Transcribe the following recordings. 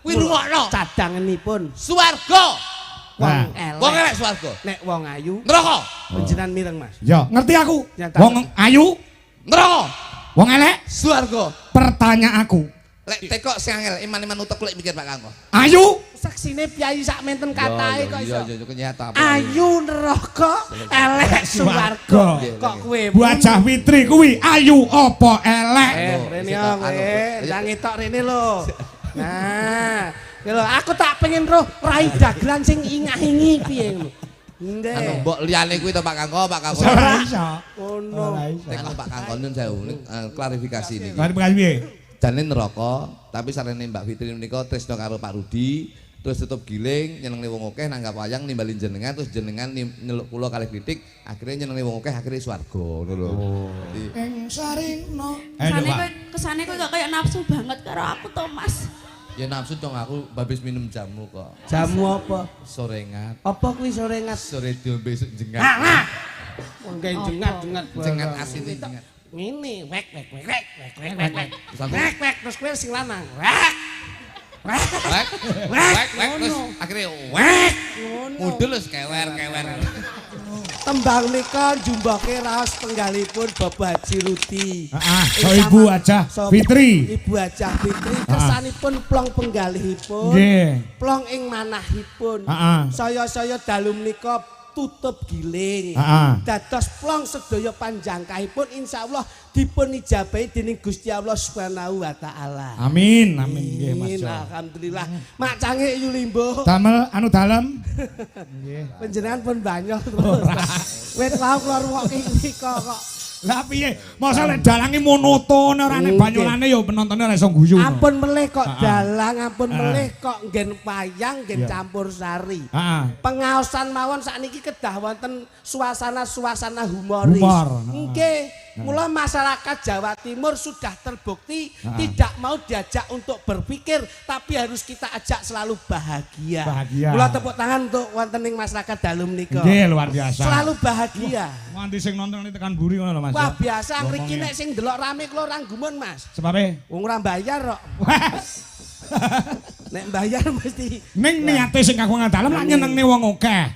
Kuwi rungokno. Cadanganipun Swarga. Wong elek swarga. Nek wong ayu Neraka. panjenengan mireng Mas. Ya, ngerti aku. Nyata. Wong ayu, Neraka. wong elek. Swarga. Pertanyaan aku. Lek tekok sing angel iman-iman utek lek mikir Pak Kangko. Ayu, Saksine piyayi sak menten katahe kok iso. Iya, kenyata apa. Ayu neraka, elek swarga. Kok kowe Wajah Fitri kuwi ayu apa elek? rene yo kowe, ndang ngetok rene lho. Nah, ya lho aku tak pengen roh rai dagelan sing ingah-ingi piye ngono. Nggih. Mbok liyane kuwi to Pak Kangko. Ora iso. Ngono. Tekok Pak Kangko nyun sewu klarifikasi niki. Mari pengen piye? Jane neraka, tapi sarene Mbak Fitri menika tresno karo Pak Rudi, terus tutup giling nyenengne wong akeh nanggap wayang nimbalin jenengan terus jenengan nyeluk kula kalih kritik, akhirnya nyenengne wong akeh akhirnya swarga ngono lho. Dadi Ing sarino. Kesane kok gak kayak nafsu banget karo aku to Mas. ya nafsu dong aku babis minum jamu kok. Jamu apa? Sorengat. Apa kuwi sore ngat? Sore dombe jengat. Wong jengat-jengat. Jengat asin jengat. Ngene, wek terus kowe sing lanang. Wek. Terus akhirnya wek. Mudul wis kewer. Tembang nika jumbake raos penggalipun Bapak Haji Rudi. So Ibu Ajah Fitri. Ibu Ajah Fitri kesanipun plong penggalihipun. Nggih. Plong ing manahipun. Saya dalu menika tutup giling. Dados plong sedaya panjangkahipun insyaallah dipun ijabahi dening Gusti Allah Subhanahu wa taala. Amin, nggih Mas. Alhamdulillah. Mak cangik Yulimbo. Damel anu dalem. Panjenengan pun banyak terus. Wit wau kula rungokke nika kok. Lah piye? Masa lek dalange monoton ora nek banyolane ya penontonnya ora iso guyu. Ampun melih kok dalang, ampun melih kok nggen wayang, nggen campur sari. Pengaosan mawon sakniki kedah wonten suasana-suasana humoris. Nggih. Mula masyarakat Jawa Timur sudah terbukti tidak mau diajak untuk berpikir tapi harus kita ajak selalu bahagia. Mula tepuk tangan untuk wonten ing masyarakat dalu menika. Nggih luar biasa. Selalu bahagia. Nganti sing nonton ini tekan buri ngono lho Mas. Wah biasa ngriki nek sing delok rame kula ora gumun Mas. Sebabe? Wong ora bayar kok. Nek bayar mesti ning niate sing aku ngadalem lak nyenengne wong akeh.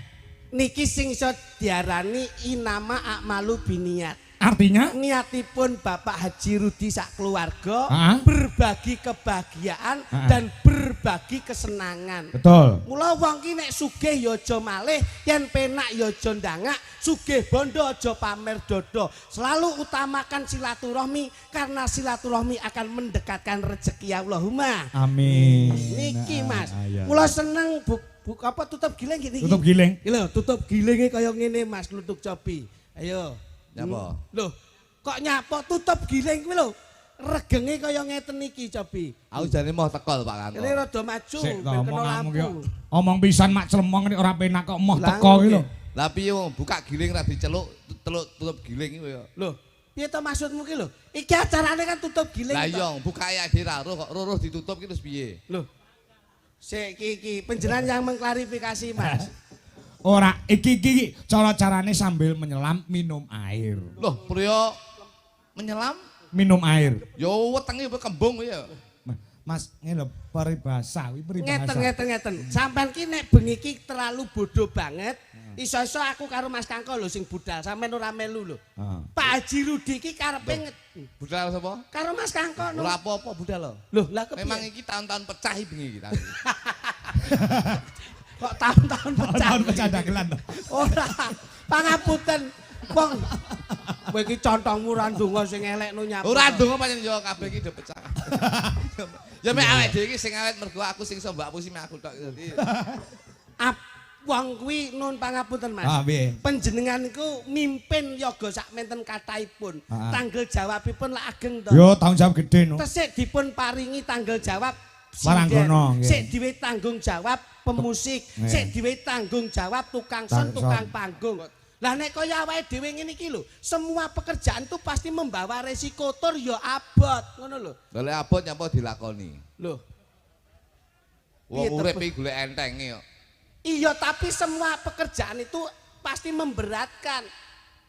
Niki sing iso diarani inama akmalu biniat. Artinya niatipun Bapak Haji Rudi sak keluarga berbagi kebahagiaan dan berbagi kesenangan. Betul. Mula wong ki nek sugih ya aja malih, yen penak ya aja ndangak, sugih bondo aja pamer dodo. Selalu utamakan silaturahmi karena silaturahmi akan mendekatkan rezeki Allahumma. Amin. Niki Mas. Mula seneng buka apa tutup giling gini. Tutup giling. Lho, tutup gilinge kaya ngene Mas Kluthuk Cobi. Ayo. Nyapa? Loh, kok nyapa tutup giling kuwi lho. Regenge kaya ngeten iki, Cobi. Aku jane mau tekol Pak Kangko. Ini rada maju, ben kena lampu. Omong pisan mak clemong nek ora penak kok moh teko iki lho. Lah piye wong buka giling ra diceluk, tutup giling iki ya. Loh, piye to maksudmu ki lho? Iki acarane kan tutup giling. Lah iya, buka ya dhewe ra roh kok roh ditutup ki terus piye? Loh. Sik iki panjenengan yang mengklarifikasi, Mas. Ora iki cara-carane sambil menyelam minum air. Loh, priya menyelam minum air. Yo wetenge kembung ya. Mas ngene lho peribahasa, peribahasa. Ngeten. Sampeyan ki nek bengi ki terlalu bodoh banget. Iso-iso aku karo Mas Kangko lho sing budal, sampeyan ora melu lho. Pak Haji Rudi ki karepe budal sapa? Karo Mas Kangko. Ora apa-apa budal lho. Loh, lah kepiye? Memang iki tahun-tahun pecah iki bengi iki. Kok tahun-tahun pecah? Tahun pecah dagelan to. Ora. Pangapunten. Wong kowe iki contongmu ra ndonga sing elekno nyapu. Ora ndonga pancen yo kabeh iki do pecah. Ya mek awake dhewe iki sing awet mergo aku sing iso mbakmu sing aku tok dadi. Wong kuwi nun pangapunten Mas. Piye? Panjenengan niku mimpin yoga sak menten kathahipun. Tanggal jawabipun lak ageng to. Yo tanggung jawab gede no. Tesik dipun paringi tanggal jawab Maranggono nggih. Sik dhewe tanggung jawab pemusik, sik dhewe tanggung jawab tukang son, tukang panggung. Lah nek kaya awake dhewe ngene iki lho, semua pekerjaan itu pasti membawa resiko tur ya abot, ngono lho. Lah abot nyapa dilakoni. Lho. Wong urip iki golek entenge kok. Iya, tapi semua pekerjaan itu pasti memberatkan.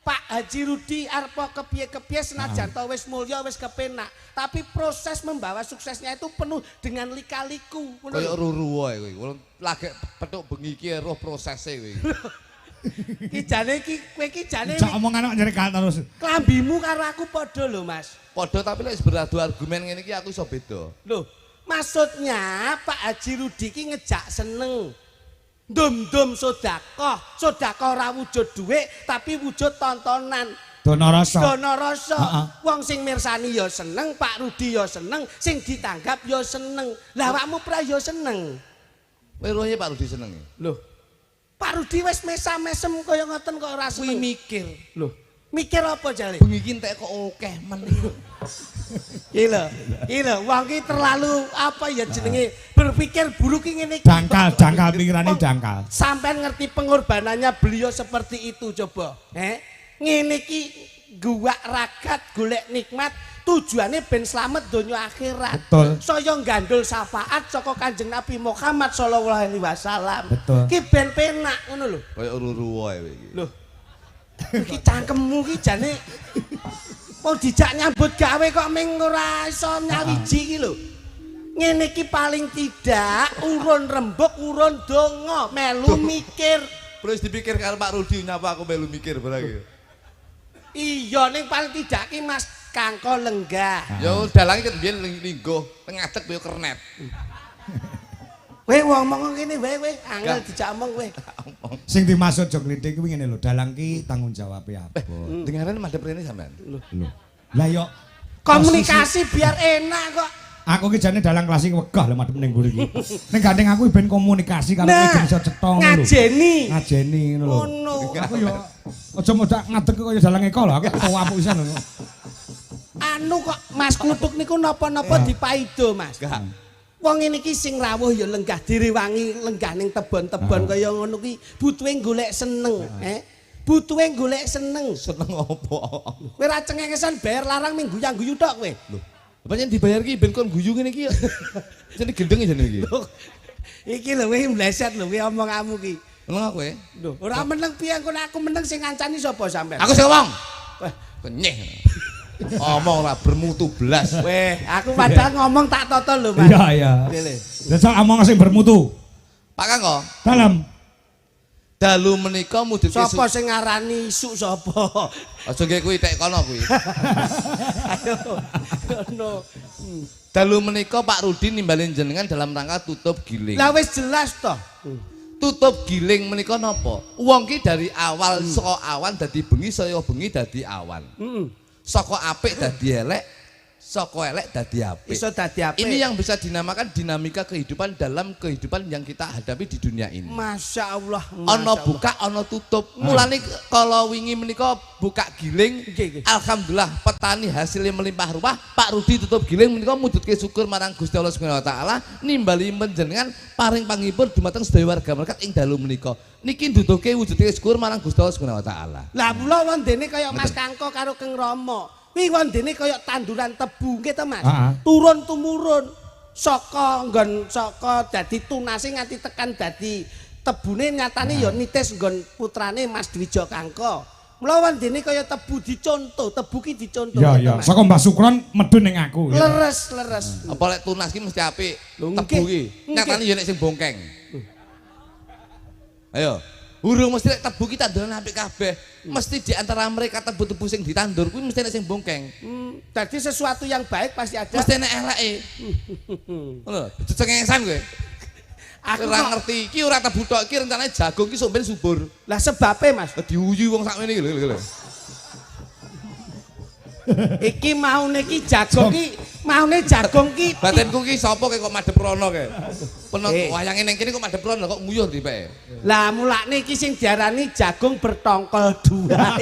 Pak Haji Rudi arep kepiye-kepiye senajan to wis mulya wis kepenak, tapi proses membawa suksesnya itu penuh dengan lika-liku. Kayak ruru wae kowe. Lagi petuk bengi iki roh prosese kowe. Ki jane ki kowe ki jane Jak omongan kok nyerekal terus. klambimu karo aku padha lho, Mas. Padha tapi lek beradu argumen ngene iki aku iso beda. Loh, maksudnya Pak Haji Rudi ki ngejak seneng. Dum-dum sedekah, sedekah ora wujud dhuwit tapi wujud tontonan. Dono rasa. Dono rasa. Wong sing mirsani ya seneng, Pak Rudi ya seneng, sing ditanggap ya seneng. Lah awakmu pra ya seneng. Kowe rohnya Pak Rudi seneng. Loh. Pak Rudi wis mesam-mesem kaya ngoten kok ora seneng. Kuwi mikir. Loh. Mikir apa jale? Bengi iki entek kok akeh men. Iki lho, wong ki terlalu apa ya jenenge berpikir buruk ki ngene iki. Dangkal pikirane dangkal. Sampean ngerti pengorbanannya beliau seperti itu coba. Ngene iki guwak ragat golek nikmat tujuannya ben slamet donya akhirat. Betul. Saya gandul syafaat saka Kanjeng Nabi Muhammad sallallahu alaihi wasallam. Betul. Ki ben penak ngono lho. Kaya ruru wae iki. Lho. Iki cangkemmu ki jane mau dijak nyambut gawe kok ming ora iso nyawiji iki lho. Ngene iki paling tidak urun rembug urun donga melu mikir. Terus dipikir karo Pak Rudi nyapa aku melu mikir barang. Iya ning paling tidak ki Mas Kangko lenggah. Ya dalange ket biyen linggo tengadeg yo kernet. Kowe ngomong ngene wae kowe, angel dijak omong kowe. Sing dimaksud jog litik kuwi ngene lho, dalang ki tanggung jawab apa? Dengaran madhep rene sampean. Lho. Lah yo komunikasi biar enak kok. Aku ki jane dalang kelas iki wegah lho madhep ning mburi iki. Ning gandeng aku ben komunikasi karo kowe ben iso cetha ngono lho. Ngajeni ngono lho. Ngono. Aku yo aja modak ngadeg kaya dalang eko lho, aku tau apuk pisan lho. Anu kok Mas Kluthuk niku napa-napa dipaido, Mas. Wong ngene iki sing rawuh ya lenggah direwangi lenggah ning tebon-tebon kaya ngono ki butuhe golek seneng, butuhe golek seneng. Seneng apa? Kowe ra cengengesan bayar larang ming guyang-guyu tok kowe. Lho, pancen dibayar ki ben kon guyu ngene iki ya. Jane gendeng jane iki. Iki lho kowe mleset lho kowe omonganmu ki. Meneng kowe? Lho, ora meneng piye engko aku meneng sing ngancani sapa sampean? Aku sing ngomong. Wah, kenyeh. Omong ora bermutu blas. Weh, aku padahal ngomong tak toto lho, Mas. Iya, iya. Desa omong sing bermutu. Pak Kangko. Dalam. Dalu menika mudhut sapa sing ngarani isuk sapa? Aja nggih kuwi tek kono kuwi. Ayo. Ngono. Dalu menika Pak Rudi nimbalin jenengan dalam rangka tutup giling. Lah wis jelas toh. Tutup giling menika napa? Wong ki dari awal saka awan dadi bengi saya bengi dadi awan. Saka apik dadi elek, saka elek dadi apik. Iso dadi apik. Ini yang bisa dinamakan dinamika kehidupan dalam kehidupan yang kita hadapi di dunia ini. Masya Allah. Ono buka, ono tutup. Mulane kalau wingi menika buka giling, alhamdulillah petani hasilnya melimpah ruah. Pak Rudi tutup giling menika mujudke syukur marang Gusti Allah Subhanahu wa taala, nimbali panjenengan paring panghibur dumateng sedaya warga berkat ing dalu menika. Niki nduduhke wujude syukur marang Gusti Allah Subhanahu wa taala. Lah kula wondene kaya Mas Kangko karo Kang Rama. Kuwi wondene kaya tanduran tebu nggih to Mas. Turun tumurun saka nggon saka dadi tunase nganti tekan dadi tebune nyatane ya nitis nggon putrane Mas Dwijo Kangko. Mula wondene kaya tebu dicontoh, tebu ki dicontoh. Ya ya, saka Mbah Sukron medun ning aku. Leres. Apa lek tunas ki mesti apik. Tebu ki nyatane ya nek sing bongkeng. Ayo, urung mesti lek tebu ki tanduran apik kabeh. Mesti di antara mereka tebu-tebu sing ditandur kuwi mesti nek sing bongkeng. Jadi sesuatu yang baik pasti ada. Mesti nek eleke. Ngono, dicengengesan kowe. Aku ora ngerti iki ora tebu tok iki rencanane jagung ki sok ben subur. Lah sebabe Mas. Diuyu wong sakmene iki lho. Iki maune ki jagung ki, maune jagung ki. Batinku ki sapa kok madhep rono kae. Penot wayange ning kene kok madhep rono kok nguyuh dipeke. Lah mulane iki sing diarani jagung bertongkol dua.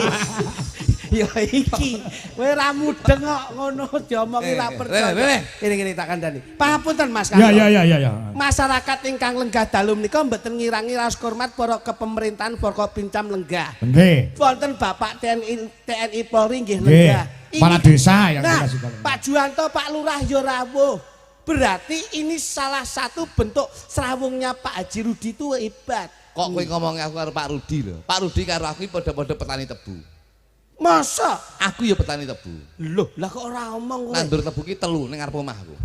Ya iki, kowe ra mudeng kok ngono diomongi ra percaya. Kene tak kandhani. Pangapunten Mas Kangko. Ya. Masyarakat ingkang lenggah dalu menika mboten ngirangi ras hormat para kepemerintahan Forkopincam lenggah. Nggih. Wonten Bapak TNI Polri nggih lenggah. Kepala desa yang dikasih Pak Juwanto, Pak Lurah ya rawuh. Berarti ini salah satu bentuk serawungnya Pak Haji Rudi itu hebat. Kok kowe ngomongnya aku karo Pak Rudi lho. Pak Rudi karo aku padha-padha petani tebu. Masa Aku ya petani tebu. Loh, lah kok ora omong kowe? Nandur tebu ki 3 ning ngarep omahku.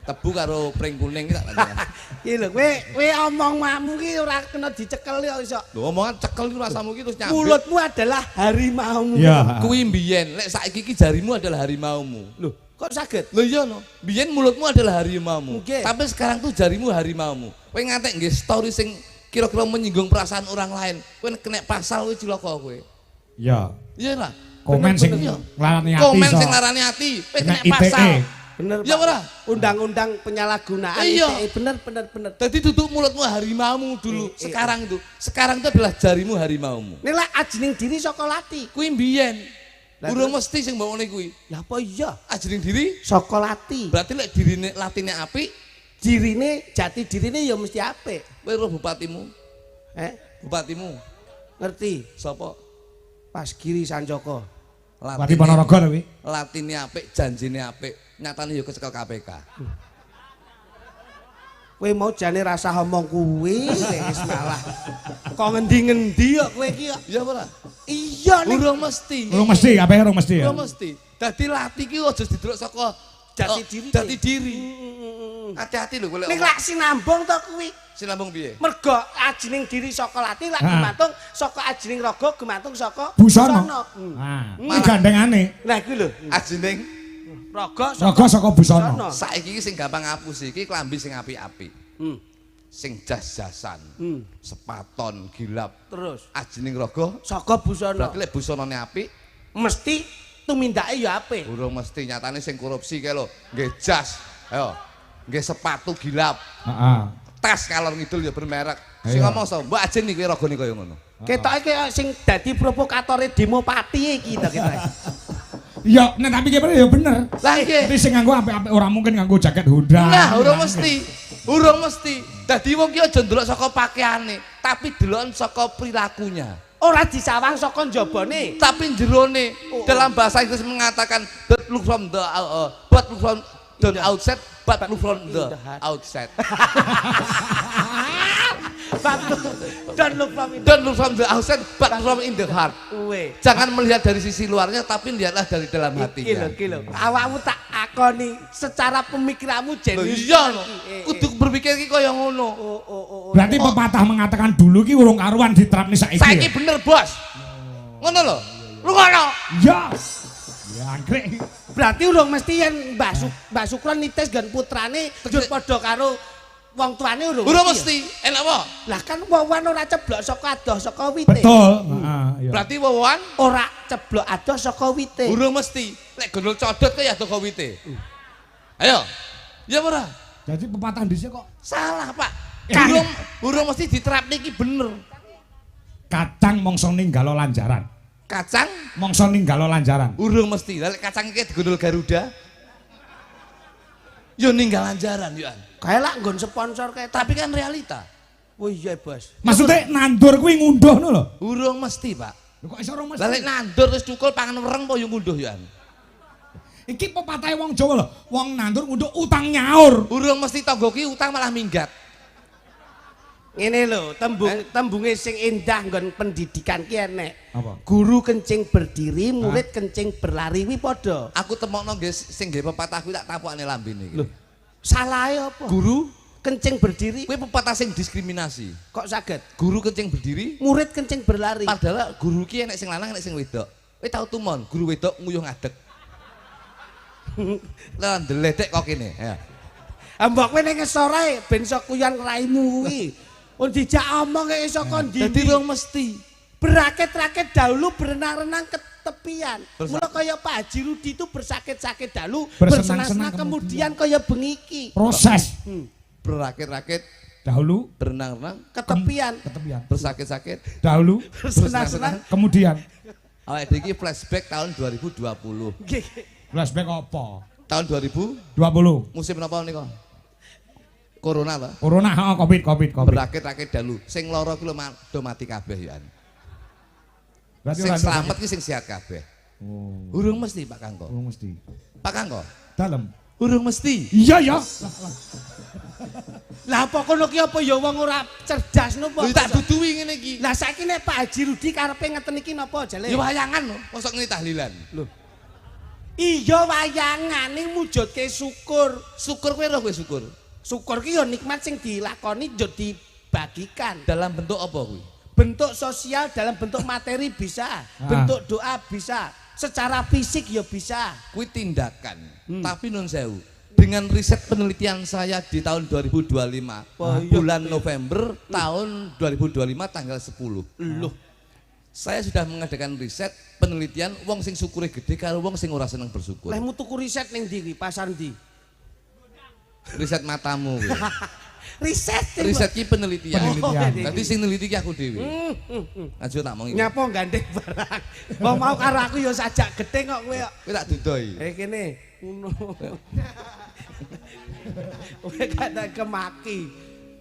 Tebu karo pring kuning ki tak tanya. Iki lho, kowe omong mamu ki ora kena dicekel ya iso. Lho omongan cekel ki rasamu ki terus nyambit. Mulutmu adalah harimaumu. Iya. Kuwi mbiyen, lek saiki ki jarimu adalah harimaumu. Loh, kok saged? Lho iya no. Mbiyen mulutmu adalah harimaumu. Nggih. Tapi sekarang tuh jarimu harimaumu. Kowe ngantek nggih story sing kira-kira menyinggung perasaan orang lain. Kowe kena pasal kowe cilaka kowe. Iya. Iya lah. Komen sing Bener, larani ati. Komen sing larani ati, kowe kena ITE. pasal. Bener, Ya Pak. ora? Undang-undang penyalahgunaan Iya. ITE. Bener. Jadi duduk mulutmu harimaumu dulu. Sekarang itu adalah jarimu harimaumu. Nek lak ajining diri saka lati. Kuwi mbiyen. Lah, Urung mesti sing mbokne kuwi. Lah apa iya? Ajining diri Saka lati. berarti lek dirine latine apik, Dirine jati dirine ya mesti apik. kowe roh bupatimu. Bupatimu Ngerti? sapa? Pas Giri Sanjoko. Bupati Ponorogo to kuwi. Latine apik, janjine apik, nyatane ya kecekel KPK. Kowe mau jane rasa omong kuwi wis malah. Kok ngendi-ngendi kok kowe iki kok. Ya ora? Iya nek Urung mesti. Urung mesti, kabeh urung mesti ya. Urung mesti. Dadi lati ki aja didelok saka Jati diri. Jati diri. Hati-hati lho kowe nek lak sinambung to kuwi. sinambung piye? Mergo ajining diri saka lati lak gumantung saka ajining raga gumantung saka Busana. Nah, iki gandengane. Lah iku lho. Ajining Raga Raga saka busana. saiki iki sing gampang ngapus iki klambi sing apik-apik. Sing jas-jasan. Sepaton, gilap. Terus Ajining raga saka busana. berarti lek busanane apik Mesti tumindake ya apik. urung mesti nyatane sing korupsi kae lho. Nggih jas. Ayo. Nggih sepatu gilap. Heeh. Tas kalor ngidul ya bermerek. Sing Iya. ngomong sapa? Mbok Ajin iki ragane kaya ngono. Ketoke kaya sing dadi provokatore demo pati iki to ketoke. Ya, nek tapi kene ya bener. Lah nggih. Tapi sing nganggo apik-apik ora mungkin nganggo jaket Honda. Nah, urung mesti. Urung mesti. Dadi wong ki aja ndelok saka pakaiane, tapi deloken saka perilakunya. Ora disawang saka njabane. Tapi jerone dalam bahasa Inggris mengatakan but look from the outside, but look from the outside. Don't look from it. Don't look from the outside, but from in the heart. Kuwe. Jangan melihat dari sisi luarnya, tapi lihatlah dari dalam Iki lho, hatinya. iki lho. Awakmu tak akoni secara pemikiranmu Loh jenius. iya no, kudu berpikir ki kaya ngono. Berarti pepatah mengatakan dulu ki urung karuan diterapni saiki. Saiki bener bos. Ngono lho. Lu ngono. Ya. Ya anggrek. Berarti urung mesti yen Mbah Sukron nitis gan putrane njur padha karo wong tuane urung. Urung mesti. Enak apa? Lah kan wawan ora ceblok saka adoh saka wite. Betul. Heeh, iya. Berarti wawan Ora ceblok adoh saka wite. urung mesti. Lek gondol codot kaya ado kawite. Ayo. Ya ora? Jadi pepatah dhisik kok Salah, Pak. Kan. Urung mesti diterapne iki bener. kacang mongso ninggalo lanjaran. Kacang Mongso ninggalo lanjaran. urung mesti. Lah lek kacang iki digondol Garuda. Yo ninggal lanjaran yo. Kae lak nggon sponsor kae Tapi kan realita. Oh iya, Bos. Maksudnya nandur kuwi ngunduhno lho. Urung mesti, Pak. Lho kok iso ora mesti? Lah lek nandur terus cukul pangan wereng apa yo ngunduh yo. Iki pepatahe wong Jawa lho. Wong nandur ngunduh utang nyaur. Urung mesti tangga ki utang malah minggat. Ngene lho, tembunge sing indah nggon pendidikan ki enek. Apa? Guru kencing berdiri, murid kencing berlari wi padha. Aku temokno nggih sing nggih pepatah kuwi tak tapokane lambene iki. Lho, salahe apa? Guru Kencing berdiri kuwi pepatah sing diskriminasi. kok saged? Guru kencing berdiri Murid kencing berlari. padahal guru ki enek sing lanang enek sing wedok. Kowe tau tumon guru wedok nguyuh ngadeg. Lah ndeledek kok kene. Ya. Mbok kowe ning sore ben iso kuyon raimu kuwi. Mun dijak omong kaya iso kon Dadi ndi. wong mesti Berakit-rakit dahulu berenang-renang ke tepian. Bersa- Mula kaya Pak Haji Rudi itu bersakit-sakit dahulu, Bersenang-senang bersenang-senang kemudian kaya bengiki. Proses berakit-rakit dahulu berenang-renang Ke tepian. ketepian. bersakit-sakit Dahulu Bersenang-senang. kemudian awake dhewe iki flashback tahun 2020. Nggih. flashback apa? Tahun 2000 20. musim napa nika? Corona ta? Corona, Covid. Berakit-rakit dahulu. Sing lara ki lho do mati kabeh ya. Berarti Sing ora slamet ki sing sehat kabeh. Oh, Urung mesti Pak Kangko. mesti. Pak Kangko, Dalem. Urung mesti. Iya ya. Lah apa kono ki apa ya wong ora cerdas napa? Lho tak duduhi ngene iki. Lah saiki nek Pak Haji Rudi karepe ngeten iki napa jale? Ya wayangan lho, mosok ngene tahlilan. Lho. Iya wayangan ning mujudke syukur. Syukur kowe ora kowe syukur. Syukur ki ya nikmat sing dilakoni yo dibagikan. Dalam bentuk apa kuwi? Bentuk sosial dalam bentuk materi bisa, bentuk doa bisa, secara fisik ya bisa. Kuwi tindakan. Tapi nun sewu, dengan riset penelitian saya di tahun 2025 bulan November tahun 2025 tanggal 10. Loh, saya sudah mengadakan riset penelitian wong sing syukure gede karo wong sing ora seneng bersyukur. lemu tuku riset ning ndi pasar ndi? Riset matamu kuwi. Riset Ki penelitian. Penelitian. Dadi sing neliti ki aku dhewe. Aja tak mongi. Nyapa gandeng barang. Wong mau karo aku ya sajak gething kok kowe kok. Kowe tak dudoi. Kene ngono. Kowe kata kemaki.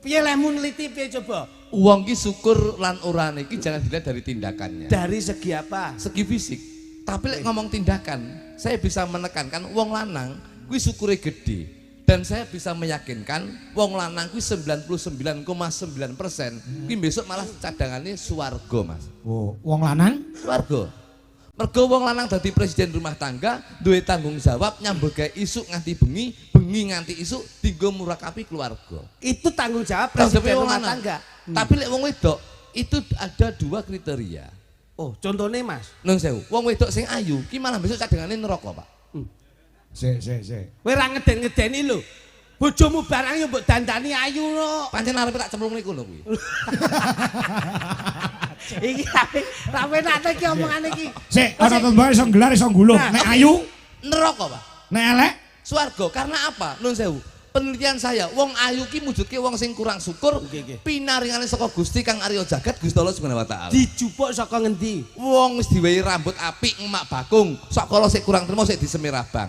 Piye lemu neliti piye coba? Wong ki syukur lan orane iki jangan dilihat dari tindakannya. Dari segi apa? Segi fisik. Tapi lek ngomong tindakan, saya bisa menekankan wong lanang kuwi syukure gede. Dan saya bisa meyakinkan wong lanang kuwi 99,9% kuwi besok malah cadangannya swarga, Mas. Oh, wong lanang? Swarga. Mergo wong lanang dadi presiden rumah tangga, duwe tanggung jawab nyambut gawe isuk nganti bengi, bengi nganti isuk dienggo murakapi keluarga. Itu tanggung jawab Presiden presiden wong rumah lanang. tangga. Tapi lek wong wedok itu ada 2 kriteria. Oh, contohnya Mas. Nun sewu, wong wedok sing ayu ki malah besok cadangannya neraka, Pak. Sik. Kowe ra ngeden-ngedeni lho. Bojomu barang yo mbok dandani ayu no. Pancen arep tak cemplung niku lho kuwi. Iki ra penak ta iki omongane iki. Sik, ora tembang iso nggelar iso ngguluh. Nek ayu, Neraka, Pak. nek elek, Swarga. Karena apa? Nun sewu. Penelitian saya, wong ayu ki mujudke wong sing kurang syukur, pinaringane saka Gusti Kang Arya Jagat Gusti Allah Subhanahu wa taala. Dijupuk saka ngendi? Wong wis diwehi rambut apik ngemak bakung, sok kala sik kurang trimo sik disemir abang.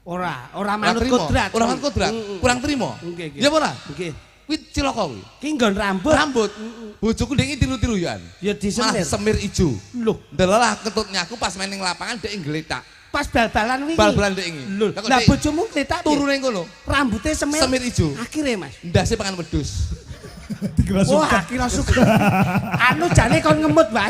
Ora manut kodrat. Ora manut kodrat. Kurang trimo. Nggih. Ya ora? Nggih. Kuwi cilaka kuwi. Ki nggon rambut. Rambut. Bojoku ndek iki tiru-tiruan. Ya Malah disemir. semir ijo. Loh, Delalah ketutnya aku pas main ning lapangan ndek ngletak. pas bal-balan wingi. Bal-balan ndek iki. Lho, lah bojomu kletak turu ning kono. rambutnya semir. Semir ijo. Akhire Mas. Ndase pangan wedhus. dikira Wah, suka. kira suka. Anu jane kon ngemut wae.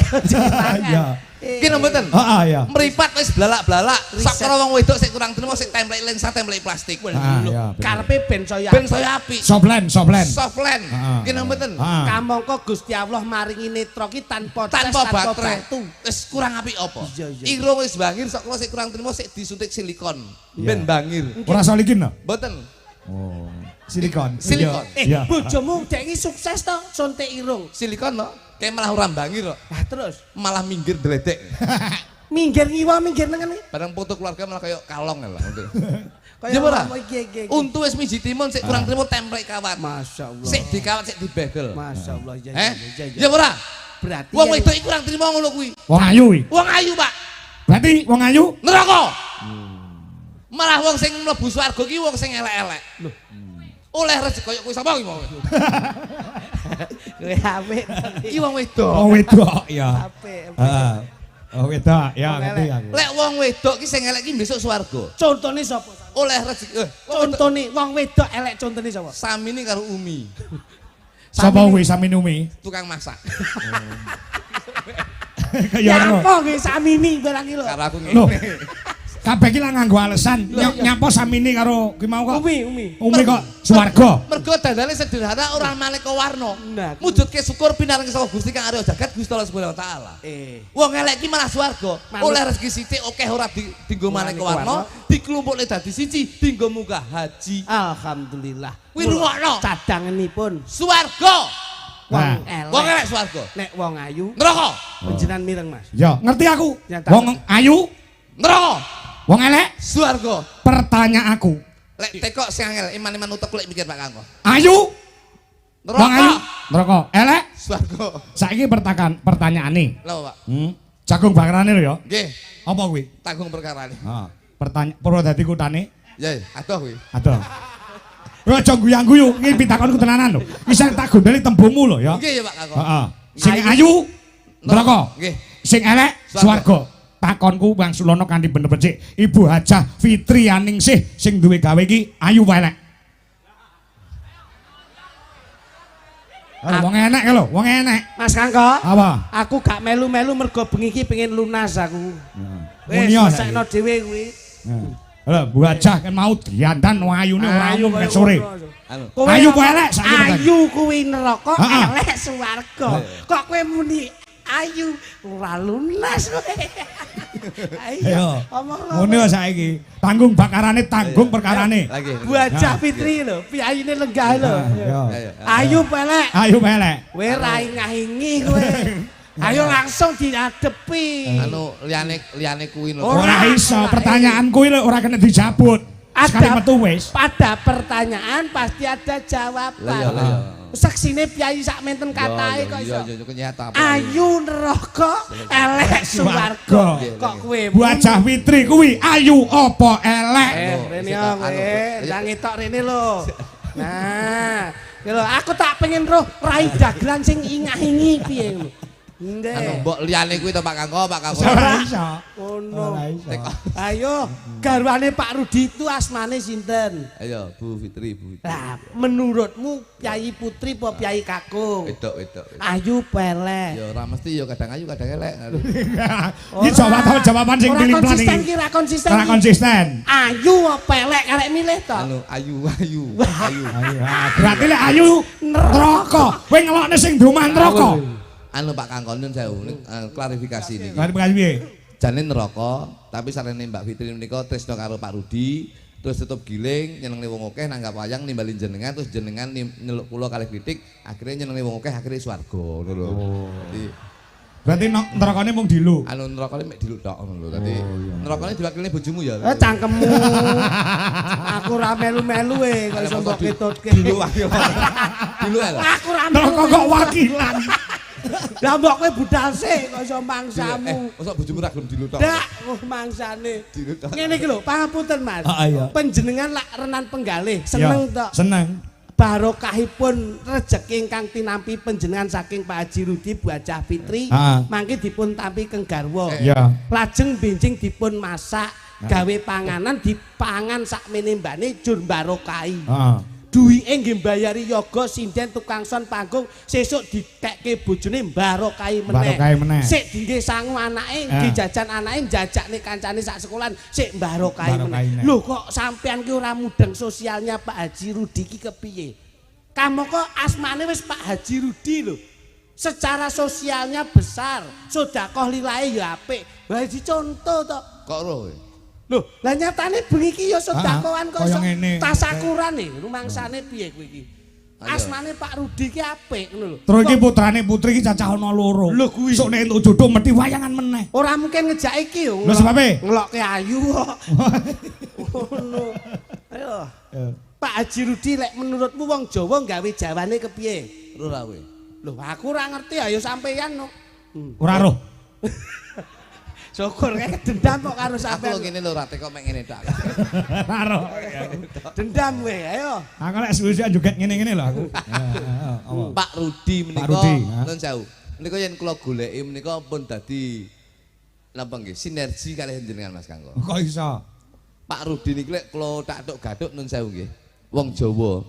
Iya. Ki mboten. Heeh, ya. Meripat wis blalak-blalak. Riset. Sakra wong wedok sik kurang trimo sik templek lensa templek plastik. Ah, iya. Karepe ben saya. Ben saya apik. Soplen. Softland. Ah. Ki mboten. Kamangka Gusti Allah maringi netra ki tanpa cas, Tanpa baterai. batu. Wis kurang apik apa? Iya. Irung wis bangir sakra sik kurang trimo sik disuntik silikon. Ben bangir. Ora solikin no? Mboten. Oh, silikon. Silikon. Iya. Bojomu dek iki sukses to suntik irung. Silikon no. Kayak malah ora bangir kok. Lah terus Malah minggir dledek. minggir ngiwa minggir nengen iki. Barang foto keluarga malah kayak kalong lah. Kaya Ya ora? iki. Untu wis miji timun sik kurang trimo templek kawat. Masyaallah. Sik dikawat sik dibegel. Masyaallah iya. Ya ora? Berarti Wong yen- wedok iki kurang trimo ngono kuwi. Wong ayu kuwi. Wong ayu, Pak. Berarti wong ayu Neraka. Malah wong sing mlebu swarga ki wong sing elek-elek. Lho. Oleh rezeki koyo kowe sapa iki mau? kowe apik. Iki wong wedok. wong wedok ya. Apik. Heeh. Oh wedok ya Wong ngerti elek. aku. Lek wong wedok ki sing elek ki besok swarga. Contone sapa? Oleh rezeki. Contone wong wedok elek contone sapa? Samini karo Umi, Sapa kuwi Saminumi? tukang masak. Ya ora. Nyapa nggih samini barang iki lho. Karo aku Loh. ngene. Kabeh iki lah nganggo alasan. Nyapa Samini karo kuwi mau kok. Umi. Umi kok swarga. Mergo dandane sederhana ora maneka warna. Nah. Mujudke syukur pinaringi saka Gusti Kang Arya Jagat Gusti Allah Subhanahu wa taala. Wong elek ki malah swarga. Manut. Oleh rezeki sithik akeh ora dienggo maneka warna, diklumpukne dadi siji dienggo munggah haji. Alhamdulillah. Kuwi rungokno. Cadanganipun Swarga. Nah. Wong elek swarga. Nek wong ayu Neraka. panjenengan mireng Mas. Ya, ngerti aku. Nyata. Wong ayu, Neraka. wong elek, Swarga. pertanyaan aku. Lek tekok sing angel iman-iman utek lek mikir Pak Kangko. Ayu, wong ayu, Neraka. neraka, elek. Swarga. Saiki pertanyaane. Lho, Pak. Jagung bakarane lho ya. Nggih, Apa kuwi? tanggung perkarane. Heeh. Pertanyaan Purwodadi kutane. Ya, adoh kuwi. Aduh. Aja guyang-guyu, iki pitakonku tenanan lho. Bisa tak gondeli tembungmu lho ya. Nggih ya Pak Kangko. Heeh. Sing ayu neraka. Nggih. Sing elek Swarga. swarga. takonku Bang Sulono kanthi bener becik. Ibu Hajah Fitri Aningsih sing duwe gawe iki ayu welek. Wong enek lho, wong enek. Mas Kangko. Apa? Aku gak melu-melu mergo bengi iki pengen lunas aku. Wis Munio selesaino dhewe kuwi. Lho, Bu Hajah kan mau diandan ayune ora Ayu umum nek kaya sore. ngono. Ayu ku elek saiki. Ayu kuwi neraka, elek swarga. Kok kowe muni ayu ora lunas kowe. Ayo. Ngono saiki. Tanggung bakarane, tanggung perkarane. Bu Hajah Fitri lho, piyayine lenggah lho. Ayu pelek. Ayu pelek. Kowe ra ingah-ingi kowe. Ayo langsung diadepi. Anu liyane kuwi lho. Ora iso, pertanyaan kuwi lho ora kena dijabut. Sekali metu wis. Pada pertanyaan pasti ada jawaban. Saksine piyayi sak menten katahe kok iso. Ayu neraka, elek swarga. Kok kowe Bu Hajah Fitri kuwi ayu apa elek? Rene yo kowe, ndang ngetok rene lho. Nah, lho aku tak pengen roh rai dagelan sing ingah-ingi piye ngono. Nggih. Anu mbok liyane kuwi to Pak Kangko. Ora iso. Ono. Ayo, garwane Pak Rudi itu asmane sinten? Ayo, Bu Fitri. Lah, menurutmu Piyayi Putri apa Piyayi Kakung? Wedok. Ayu pelek. Ya ora mesti ya kadang ayu kadang elek. Iki jawaban sing pilih plan iki. Ora konsisten. Ora konsisten. Ayu apa elek arek milih to? Anu ayu. Berarti lek ayu neraka. Kowe ngelokne sing domah neraka. Anu Pak Kangko nyun sewu klarifikasi niki. Klarifikasi piye? Jane neraka, tapi sarene Mbak Fitri menika tresno karo Pak Rudi, terus tutup giling nyenengne wong akeh nanggap wayang nimbali jenengan, terus jenengan nyeluk kula kalih kritik, akhirnya nyenengne wong akeh akhire swarga ngono lho. Dadi berarti nerakane mung dilu. anu nerakane mek diluk tok ngono lho. Dadi nerakane diwakilne bojomu ya. Cangkemmu. Aku ra melu-melu kok iso mbok ketutke. Diluk wakil. Diluk lho. Aku ra Neraka kok wakilan. Lah mbok kowe budal sik kok iso mangsamu. Mosok bojomu ra gelem diluk tok. Ndak, mangsane. Ngene iki lho, pangapunten Mas. Panjenengan lak renan penggalih, seneng tok. Seneng. Barokahipun rejeki ingkang tinampi panjenengan saking Pak Haji Rudi Bu Hajah Fitri, mangke dipun tampi keng garwa. Lajeng benjing dipun masak, gawe panganan dipangan sakmene mbane jur barokahi. Duwike nggih mbayari yoga sinden tukang son panggung sesuk ditekke bojone barokahi meneh. Sik dingge sangu anake nggih jajan anake jajakne kancane sak sekolahan sik barokahi meneh. Lho kok sampean ki ora mudeng sosialnya Pak Haji Rudi ki kepiye? Kamu kok asmane wis Pak Haji Rudi lho. Secara sosialnya besar, sedekah lilahe ya apik. Wah dicontoh to. Kok roh? Loh, lah nyatane bengi iki ya sedekahan kok iso tasakuran nih, rumangsane piye kowe iki? Asmane Pak Rudi ki apik ngono lho. Terus iki putrane putri iki cacah ana loro. Lho kuwi. Sok nek entuk jodoh mesti wayangan meneh. Ora mungkin ngejak iki yo. Lho sebabe? Ngelokke ayu kok. Ngono. Ayo. Pak Haji Rudi lek menurutmu wong Jawa gawe jawane kepiye? Ora kowe. Lho aku ora ngerti ayo sampeyan no. Ora roh. Syukur kayak dendam kok karo sampean. Aku ngene lho rate kok mek ngene tok. Karo. Dendam kowe, ayo. Aku lek suwi-suwi joget ngene-ngene lho aku. Pak Rudi menika nun sewu. Menika yen kula goleki menika pun dadi napa nggih sinergi kalih jenengan Mas Kangko. Kok iso? Pak Rudi niki lek kula tak gathuk nun sewu nggih. Wong Jawa.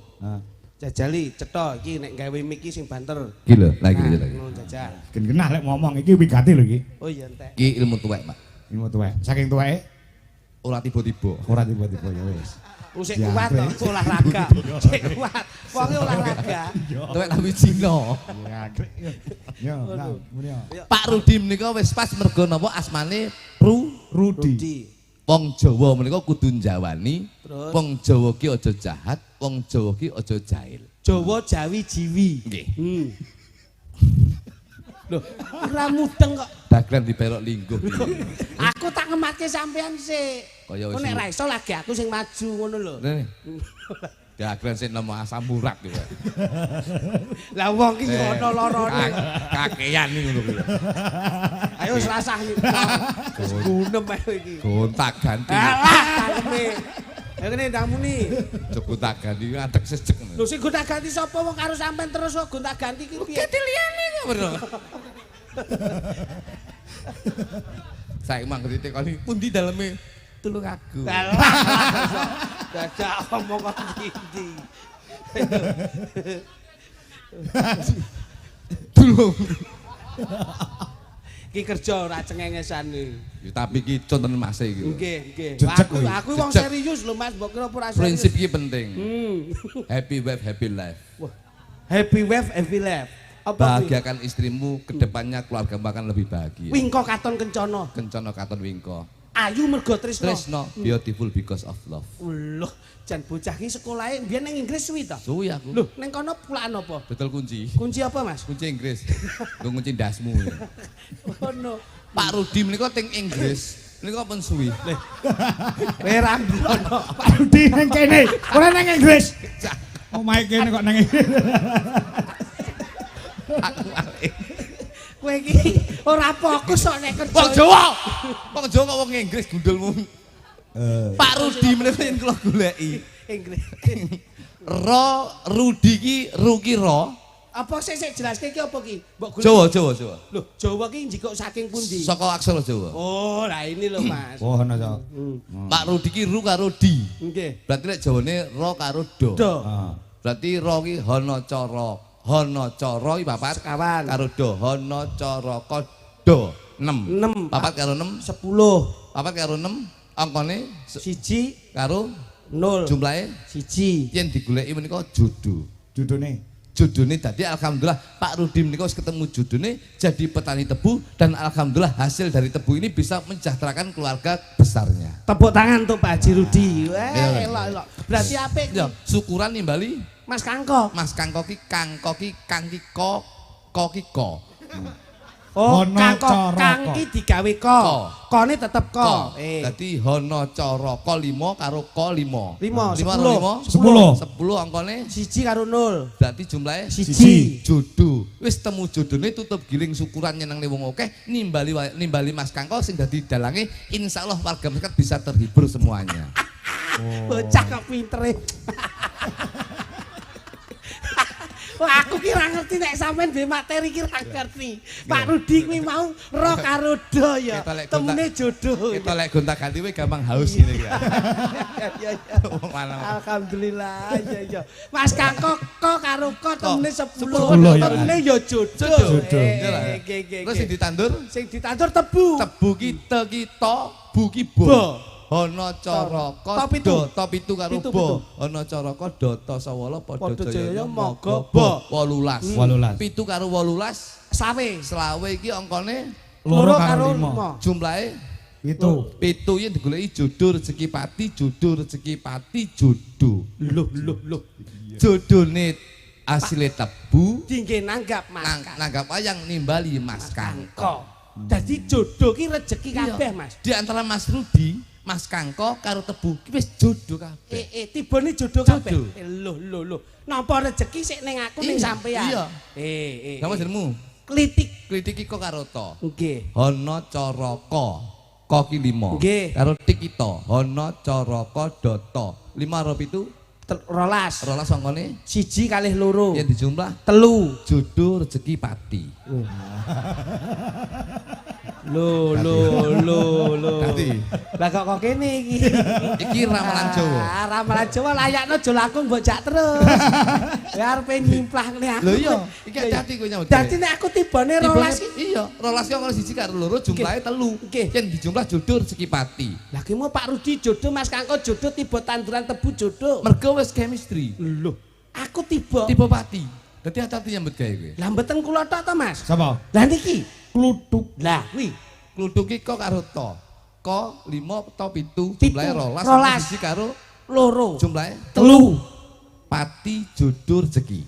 Jajali cetha iki nek gawe mic iki sing banter. Iki lho, lagi. Ngono jajal. Gen genah lek ngomong iki wigati lho iki. Oh iya entek. Iki ilmu tuwek, Pak. Ilmu tuwek. Saking tuweke Ora tiba-tiba. ora tiba-tiba ya wis. Sik kuat to olahraga. Sik kuat. Wonge olahraga. Tuwek lambi Cina. Yo, nah, muni. Pak Rudi menika wis pas mergo napa asmane Rudi. Wong Jawa menika kudu njawani, wong Jawa ki aja jahat, wong Jawa ki aja jahil. Jawa Jawi Jiwi. Nggih. Loh, ora mudeng kok. Dagelan diperok lingguh. Aku tak ngematke sampean sik. Kaya wis. Nek ra iso lagi aku sing maju ngono lho. Dagelan sing nemu asam urat iki. Lah wong ki ono lorone. Kakean iki ngono kuwi. Ayo wis rasah iki. Gunem ae iki. Gontak ganti. Alah, takeme. Ya kene ndang muni. Gontak ganti ngadeg sejek. Lho sing gonta ganti sapa wong karo sampean terus kok gonta ganti ki piye? Ganti liyane kok. Saiki mangke ditekoni pundi daleme tulung aku. Dadak omong kok iki. Tulung. Ki kerja ora cengengesane. Ya tapi ki conten Mas iki. Nggih. Jejeg kuwi. Aku wong serius lho Mas, mbok kira ora serius. Prinsip iki penting. Happy wife, happy life. Wah. Happy wife, happy life. Apa kuwi? Bahagiakan istrimu, kedepannya keluarga akan lebih bahagia. Wingko katon kencana. Kencana katon wingko. Ayu mergo tresno. Tresno, beautiful because of love. Loh, jan bocah ki sekolahe mbiyen ning Inggris suwi ta? Suwi aku. Loh, ning kono pulaan apa? Betul kunci. Kunci apa, Mas? Kunci Inggris. Nggo kunci ndasmu. Ono. Pak Rudi menika teng Inggris. Menika pun suwi. Ora ono. Pak Rudi nang kene, ora nang Inggris. Omahe kene kok nang Inggris. Kowe iki ora fokus kok nek kerja. Wong Jawa. Wong Jawa kok wong Inggris gundulmu. Pak Rudi menika yen kula goleki. Inggris. Rudi ki Ruki ro. Apa sik jelaske iki apa ki? Mbok Jawa. Loh, Jawa ki njikok saking pundi? Saka aksara Jawa. Oh, lah ini lho, Mas. Oh, ono to. Pak Rudi ki ru karo di. Nggih. Berarti nek Jawane ro karo do. Do. Berarti ro ki hana cara. Hana cara iki papat Sekawan. karo do. Hana cara do 6. 6. Papat karo 6 10. papat karo 6 angkane 1 karo 0. jumlahe 1. yen digoleki menika jodoh. Judune dadi alhamdulillah Pak Rudi menika wis ketemu judune jadi petani tebu dan alhamdulillah hasil dari tebu ini bisa mensejahterakan keluarga besarnya. Tepuk tangan untuk Pak Haji Rudi. Elok. Berarti apik Ya, syukuran nimbali Mas Kangko. Mas Kangko ki kang ki ko ki ko. Oh, Hono Kangko cara kang ko. ki digawe ko. Kone tetep ko. Dadi hana cara ko 5 karo ko 5. 5, 10. 10 angkane 1 karo 0. berarti jumlahe 1. jodoh. Wis temu jodone tutup giling syukuran nyenengne wong akeh nimbali Mas Kangko sing dadi dalange insyaallah warga masyarakat bisa terhibur semuanya. Bocah kok pintere. Wah, aku ki ra ngerti nek sampean duwe materi ki ra ngerti. Pak Rudi kuwi mau ro karo do ya. Temune jodoh. Kita lek gonta-ganti we gampang haus ngene ya. Ya. Alhamdulillah ya. Mas Kangko ko karo ko temune 10. Temune ya jodoh. Terus sing ditandur? Sing ditandur tebu. Tebu kita bu ki bo. Ana cara do to 7 karo bo. Ana cara do to sawala padha jaya maga bo 18. 7 karo 18 slawe iki angkane 2 karo 5. Jumlahe 7. 7 yen digoleki jodoh rezeki pati jodoh. Loh. Jodone asile tebu Dingge nanggap Mas. nanggap wayang nimbali Mas Kangko. Dadi jodoh ki rezeki kabeh Mas. Di antara Mas Rudi Mas Kangko karo tebu ki wis jodoh kabeh. Tibane jodoh kabeh. Loh. Napa rezeki sik ning aku ning sampean. Iya. Napa jenengmu? Klitik. Klitik iko karo to. Nggih. Hana caraka. Ko ki 5. Nggih. Karo tik ito. Hana caraka data. 5 karo 7 12. 12 angkane 1 kalih 2. yen dijumlah 3. jodoh rezeki pati. Loh. Dadi. Lah kok kene iki. Iki ramalan Jawa. Ramalan Jawa layakno aja langkung mbok jak terus. Ya arepe nyimplah ngene aku. Lho iya, iki hati-hati kowe nyambut. Dadi nek aku tibane 12 iya, 12 ki angkane 1 karo 2 jumlahe 3. Yen dijumlah jodoh rezeki pati. Lah ki mau Pak Rudi jodoh Mas Kangko jodoh tiba tanduran tebu jodoh. Mergo wis chemistry. Loh, aku tiba Pati. Dadi hati-hati nyambut gawe kowe. Lah mboten kula tok to Mas. Sapa? Lah niki Kluthuk. lah kuwi Kluthuk ki ko karo to. Ko 5 to 7 jumlahe 12 1 karo 2 jumlahe 3. pati jodoh rezeki.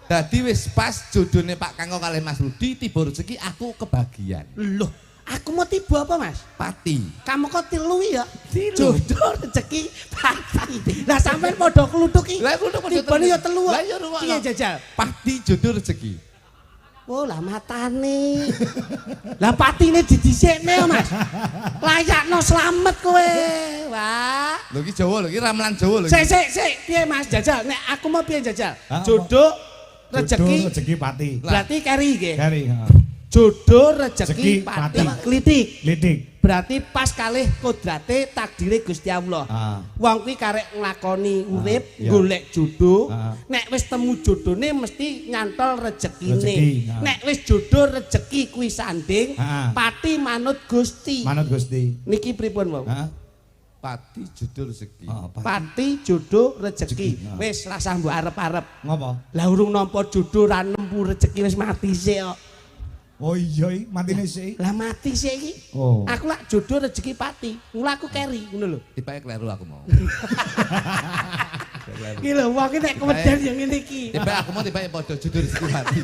Dadi wis pas jodone Pak Kangko kalih Mas Rudi tiba rezeki aku kebagian. Loh, aku mau tiba apa Mas? Pati. Kamu kok tilu ya? Jodoh rezeki pati. Lah sampean padha kluthuk iki. Lah kluthuk padha tibane ya telu. Lah iya rumah. Piye jajal? Pati jodoh rezeki. Oh lah matane. Lah patine didhisikne ya Mas. Layakno slamet kowe. Wah. Lho iki Jawa lho, iki ramalan Jawa lho. Sik. Piye Mas jajal? Nek aku mau piye jajal? Jodoh rezeki pati. berarti kari nggih. Kari. jodoh rejeki pati klitik. Berarti pas kalih kodrate takdire Gusti Allah. Wong kuwi karek nglakoni urip golek jodoh. Nek wis temu jodone mesti nyantol rezekine. Nek wis jodoh rezeki kuwi sanding, pati manut Gusti. Niki pripun, Wong? Pati jodoh rezeki. Pati jodoh rezeki. Wis rasah mbok arep-arep. Ngopo? Lah urung nampa jodoh ra nempu rezeki wis mati sik kok. Oh iya, matine sik. Lah mati sik iki. Oh. Aku lak jodoh rezeki pati. Mula aku keri ngono lho. Tipake kleru aku mau. Iki lho wong iki nek keweden yang ngene iki. Tipake aku mau tipake padha jodoh rezeki pati.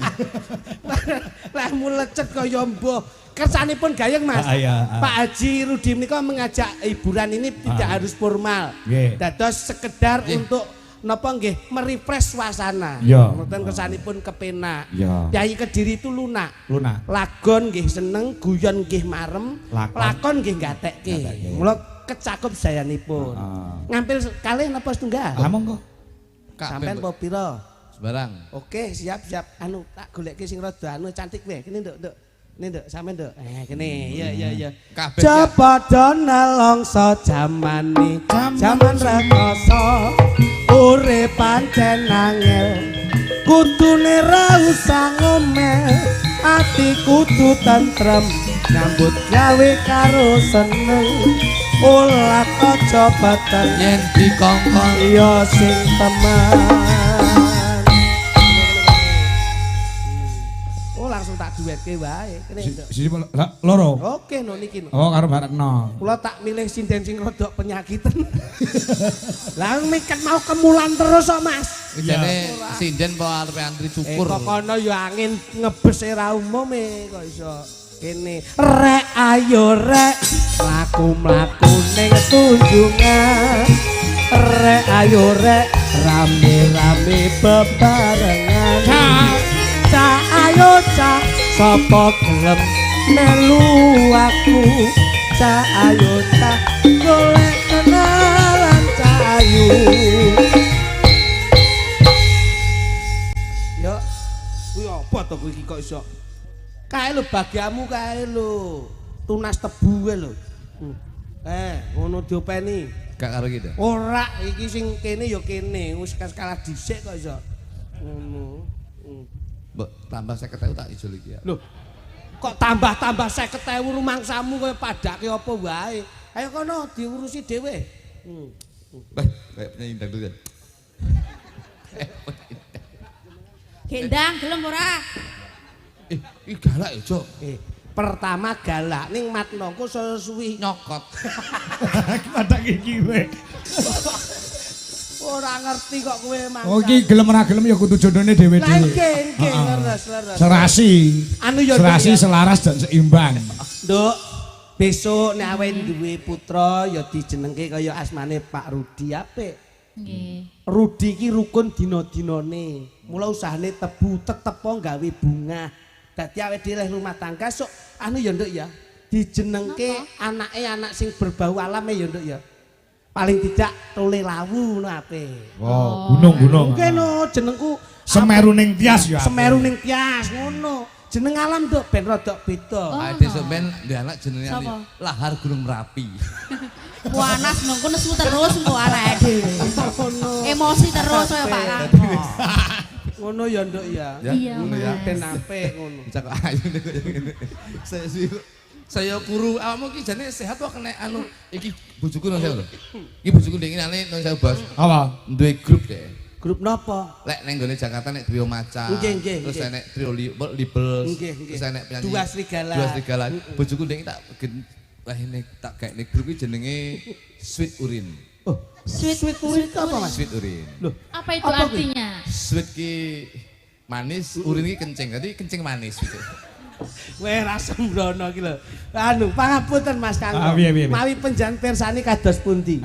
Lah mulecet kaya mbah. Kersanipun gayeng Mas. Pak Haji Rudi menika mengajak hiburan ini tidak harus formal. Dados sekedar untuk napa nggih merefresh suasana. Mboten kersanipun kepenak. Yai Kediri itu lunak. Lagon nggih seneng, guyon nggih marem, lakon nggih gatekke. Mula kecakup sayanipun. Ngampil kalih napa setunggal? Lah monggo. Sampeyan apa pira? Sembarang. Oke, siap. Anu tak goleki sing rada anu cantik wae. Kene nduk. Ini nduk, sampean nduk. Kene. Ya. Coba dona longso jamane. Jaman rekoso. Urip pancen angel. Kudune ra usah ngomel. Ati kudu tentrem. Nyambut gawe karo seneng. Olah aja batal Yen dikongkon iya sing teman. Langsung tak duetke wae. Kene loro. Oke no niki no. Oh karo Barekno. Kula tak milih sinden sing rodok penyakitan. Lah miket mau kemulan terus kok Mas. Jane sinden po arep antri cukur. Kok kono ya angin ngebes ra umume kok iso. Kene rek ayo rek mlaku-mlaku ning tunjungan. Rek ayo rek rame-rame bebarengan. Ayo cak sapa gelem melu aku cak ayo cak golek kenalan cak ayu yo kuwi apa to kuwi kok iso kae lho bagiamu kae lho tunas tebu kae lho ngono diopeni gak karo iki to ora iki sing kene ya kene wis kalah dhisik kok iso ngono Mbok tambah 50.000 tak ijol iki ya. Loh. Kok tambah-tambah 50.000 rumangsamu kowe padake apa wae. Ayo kono diurusi dhewe. Kayak penyanyi dangdut ya. Gendang gelem ora? Ih galak ya, Cok. Pertama galak ning matnoku suwi Nyokot. Padha iki kowe. Ora ngerti kok kowe mangkat. Oh iki gelem ora gelem ya kudu jodone dhewe-dhewe. Nggih, leres. Serasi. Anu ya serasi selaras dan seimbang. Nduk, besok nek awe duwe putra ya dijenengke kaya asmane Pak Rudi apik. Nggih. Rudi iki rukun dina-dinane. Mula usahane tebu tetepo gawe bunga. Dadi awake dhewe rumah tangga sok anu ya nduk ya. Dijenengke anake anak sing berbau alame ya nduk ya. Paling tidak tole lawu ngono apik. Oh, gunung-gunung. Mungkin no jenengku Semeru ning Tias ya. Semeru ning Tias ngono. Jeneng alam nduk ben rodok beda. Desuk ben ndek anak jenenge Lahar Gunung Merapi. Panas nunggu nesu terus engko arek dhewe. Emosi terus kaya Pak Kang. Ngono ya nduk ya. Iya. Ngono ya ben apik ngono. Cak ayu kaya ngene. Saya guru awakmu iki jane sehat wae kena anu iki bojoku nang saya lho. Iki bojoku ndek ngene nang saya Bos. Apa? Duwe grup deh. Grup napa? Lek nang gone Jakarta nek trio maca. Terus enek trio libel. Terus enek penyanyi. Dua serigala. Bojoku ndek tak wah ini tak kayak nek grup iki jenenge Sweet Urin. Oh, Sweet Urin apa Mas? Sweet Urin. Loh, apa itu artinya? Sweet ki manis, urin ki kencing. Dadi kencing manis gitu. Weh ra sembrono iki lho. Anu, pangapunten Mas Kang. Mawi penjan pirsani kados pundi?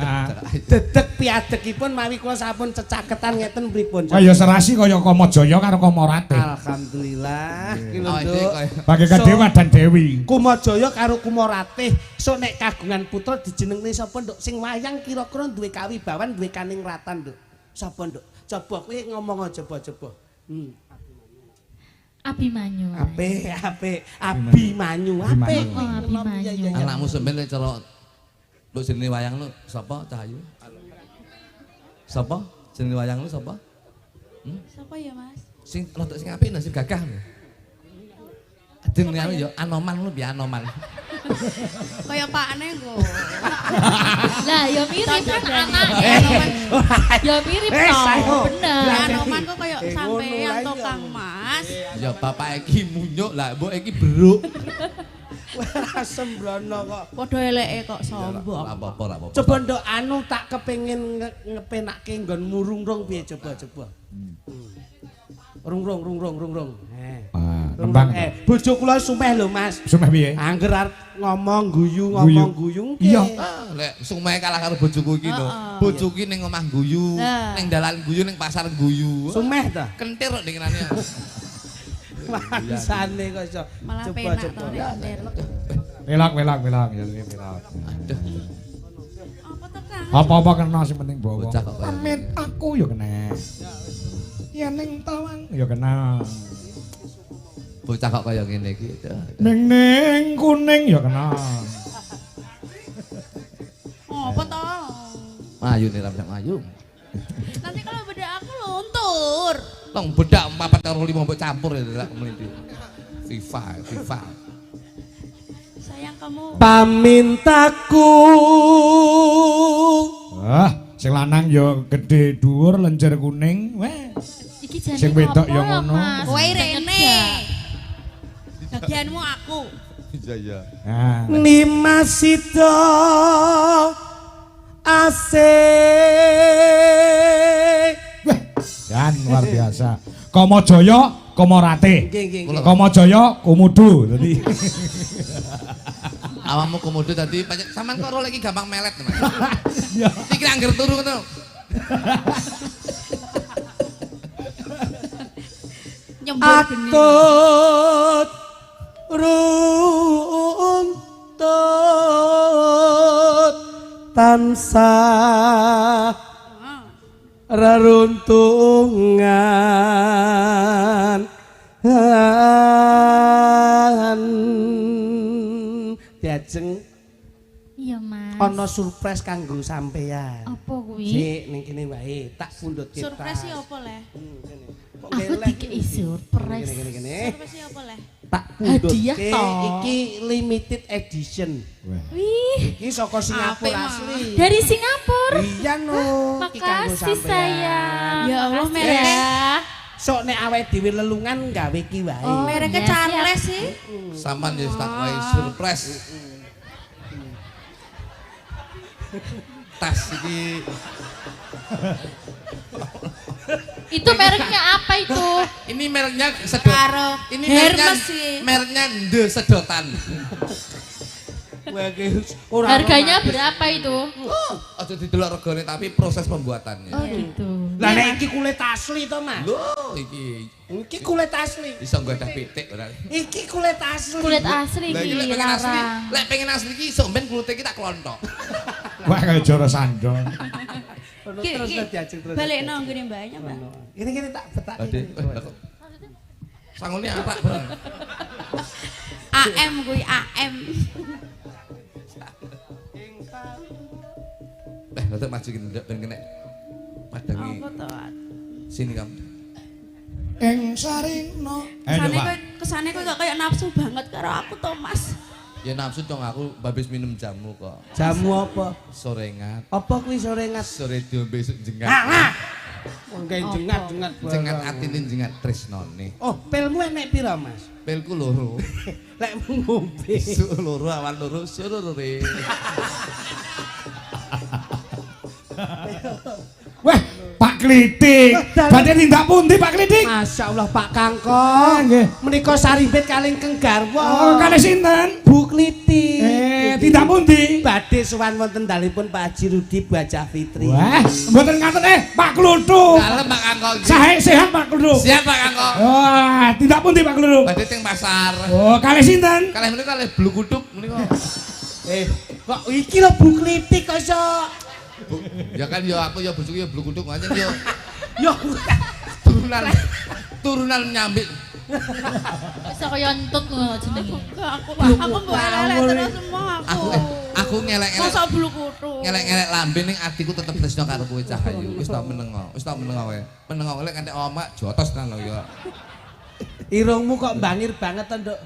Dedeg piadekipun mawi kula sampun cecaketan ngeten pripun? Kaya serasi kaya Kamajaya karo Kamorate. Alhamdulillah. Iki lho Nduk. Bagaikan Dewa dan Dewi. Kamajaya karo Kumorate. Sok nek kagungan putra dijenengne sapa Nduk? Sing wayang kira-kira duwe kawibawan, duwe kaningratan Nduk. Sapa Nduk? Coba kowe ngomong aja coba. Abimanyu. Abimanyu. Abimanyu. Anakmu sampeyan nek cara mbok jenenge wayang lu sapa Cahayu? Sapa? Jenenge wayang lu sapa? Sapa ya, Mas? Sing rodok sing apik sing gagah. Jenenge anu ya Anoman lu piye Anoman. Kaya pakne kok. Lah ya mirip kan anake. Ya mirip toh. Bener. Anoman kok kaya sampean to Kang Mas. Ya bapak iki munyuk lah mbok iki beruk. Wah sembrono kok. Padha eleke kok sombong. Ora apa-apa. Coba ndok anu tak kepengin ngepenake nggon murung-rung piye coba. Rung. Nembang. Bojo kula sumeh lho Mas. Sumeh piye? Angger arep ngomong guyu nggih. Iya. Lek sumeh kalah karo bojoku iki lho. Bojoku ning omah guyu, ning dalan guyu, ning pasar guyu. Sumeh ta? Kentir kok dengerane. Mangsane kok iso. Malah penak to nek. Welak ya welak. Aduh. Apa to Kang? Apa-apa kena sing penting bawa. Bocah kok kaya. Pamit aku ya kena. Ya ning tawang ya kena. Bocah kok kaya ngene iki. Ning kuning ya kena. Apa to? Ayu nih ramsak ayu. Nanti kalau beda aku luntur. Tong bedak 4 karo 5 mbok campur ya lek mlinti. FIFA. Sayang kamu. Pamintaku. Sing lanang ya gedhe dhuwur lenjer kuning. Weh. Iki jane Sing wedok ya ngono. Kowe rene. Bagianmu aku. Iya. Nah. Nimasito asik. Dan luar biasa. Kamajaya, Kamarate. Nggih. Kamajaya, Kumudu. Dadi Awakmu komodo tadi sampean kok lagi gampang melet, Mas. ya. Iki angger turu ngono. Nyembur geni. Atut runtut tansah reruntungan diajeng Iya, Mas. ana surprise kanggo sampean. Apa kuwi? Sik ning kene wae tak pundhut kita. Surprise iki apa leh? Kok Aku gelek dikei surprise. Kene. Surprise iki apa leh? Tak pundhut Hadiah toh. iki limited edition. Wih, Iki saka Singapura Apik, asli. dari Singapura. Iya no. Iki kanggo Makasih sampean. sayang. Ya Allah, Makasih. merek. Sok nek awake dhewe lelungan gawe iki wae. Oh, mereknya Iya, Charles sih. Sampean ya tak wae surprise. Tas iki Itu mereknya apa itu? ini mereknya sedot. Karo Ini mereknya Hermes sih. mereknya The Sedotan. Harganya berapa itu? Aja didelok regane tapi proses pembuatannya. Oh gitu. Lah nek iki kulit asli to, Mas. Lho, iki Iki kulit asli. iso nggadah pitik ora. Iki kulit asli. Kulit asli Lah iki iki lek pengen asli, larang. lek pengen asli iki iso mben klute iki tak klontok. Wah kaya jara sandong. Terus diajeng terus. Balik nang ngene mbaknya, Mbak. Ini tak betak. Ade, sangune arak bareng. AM kuwi AM. Rada maju ki ndak ben kena padangi. Apa to? Sini kamu. Ing sarina. Kesane kowe gak kayak nafsu banget karo aku to, Mas. Ya nafsu dong aku babis minum jamu kok. Jamu apa? Sorengat. Apa kuwi sore ngas? Sore diombe besok jengat. Mengke jengat-jengat. Jengat atine jengat tresnone. Oh, pilmu enek pira, Mas? Pilku loro. Lek ngombe. Su loro awan loro surure. Wah, Pak Klitik. Badhe tindak pundi Pak Klitik? Masya Allah Pak Kangkong. Nggih. Menika saribet kalih Keng Garwa. Oh, kalih sinten? Bu Kliti. Tindak pundi? Badhe sowan wonten dalipun Pak Haji Rudi Bajah Fitri. Wah, mboten ngaten Pak Kluthuk. Kalem Pak Kangkong. Sae sehat Pak Kluthuk. Siap Pak Kangkong. Wah, tindak pundi Pak Kluthuk? Badhe teng pasar. Oh, kalih sinten? Kalih menika kalih blukuduk menika. Kok iki lho Bu Kliti kok iso. Ya kan ya aku ya bojoku ya blukuduk aja ya. Yo Turunan nyambik Bisa kaya entut ngono jenenge. Aku mbok terus semua Aku ngelek-ngelek. Mosok bulu kutu. Ngelek-ngelek lambe ning atiku tetep tresno karo kowe Cahayu. Wis ta menengo. Wis ta menengo kowe. Menengo lek nganti omak jotos tenan lho ya. Irungmu kok bangir banget to, Nduk.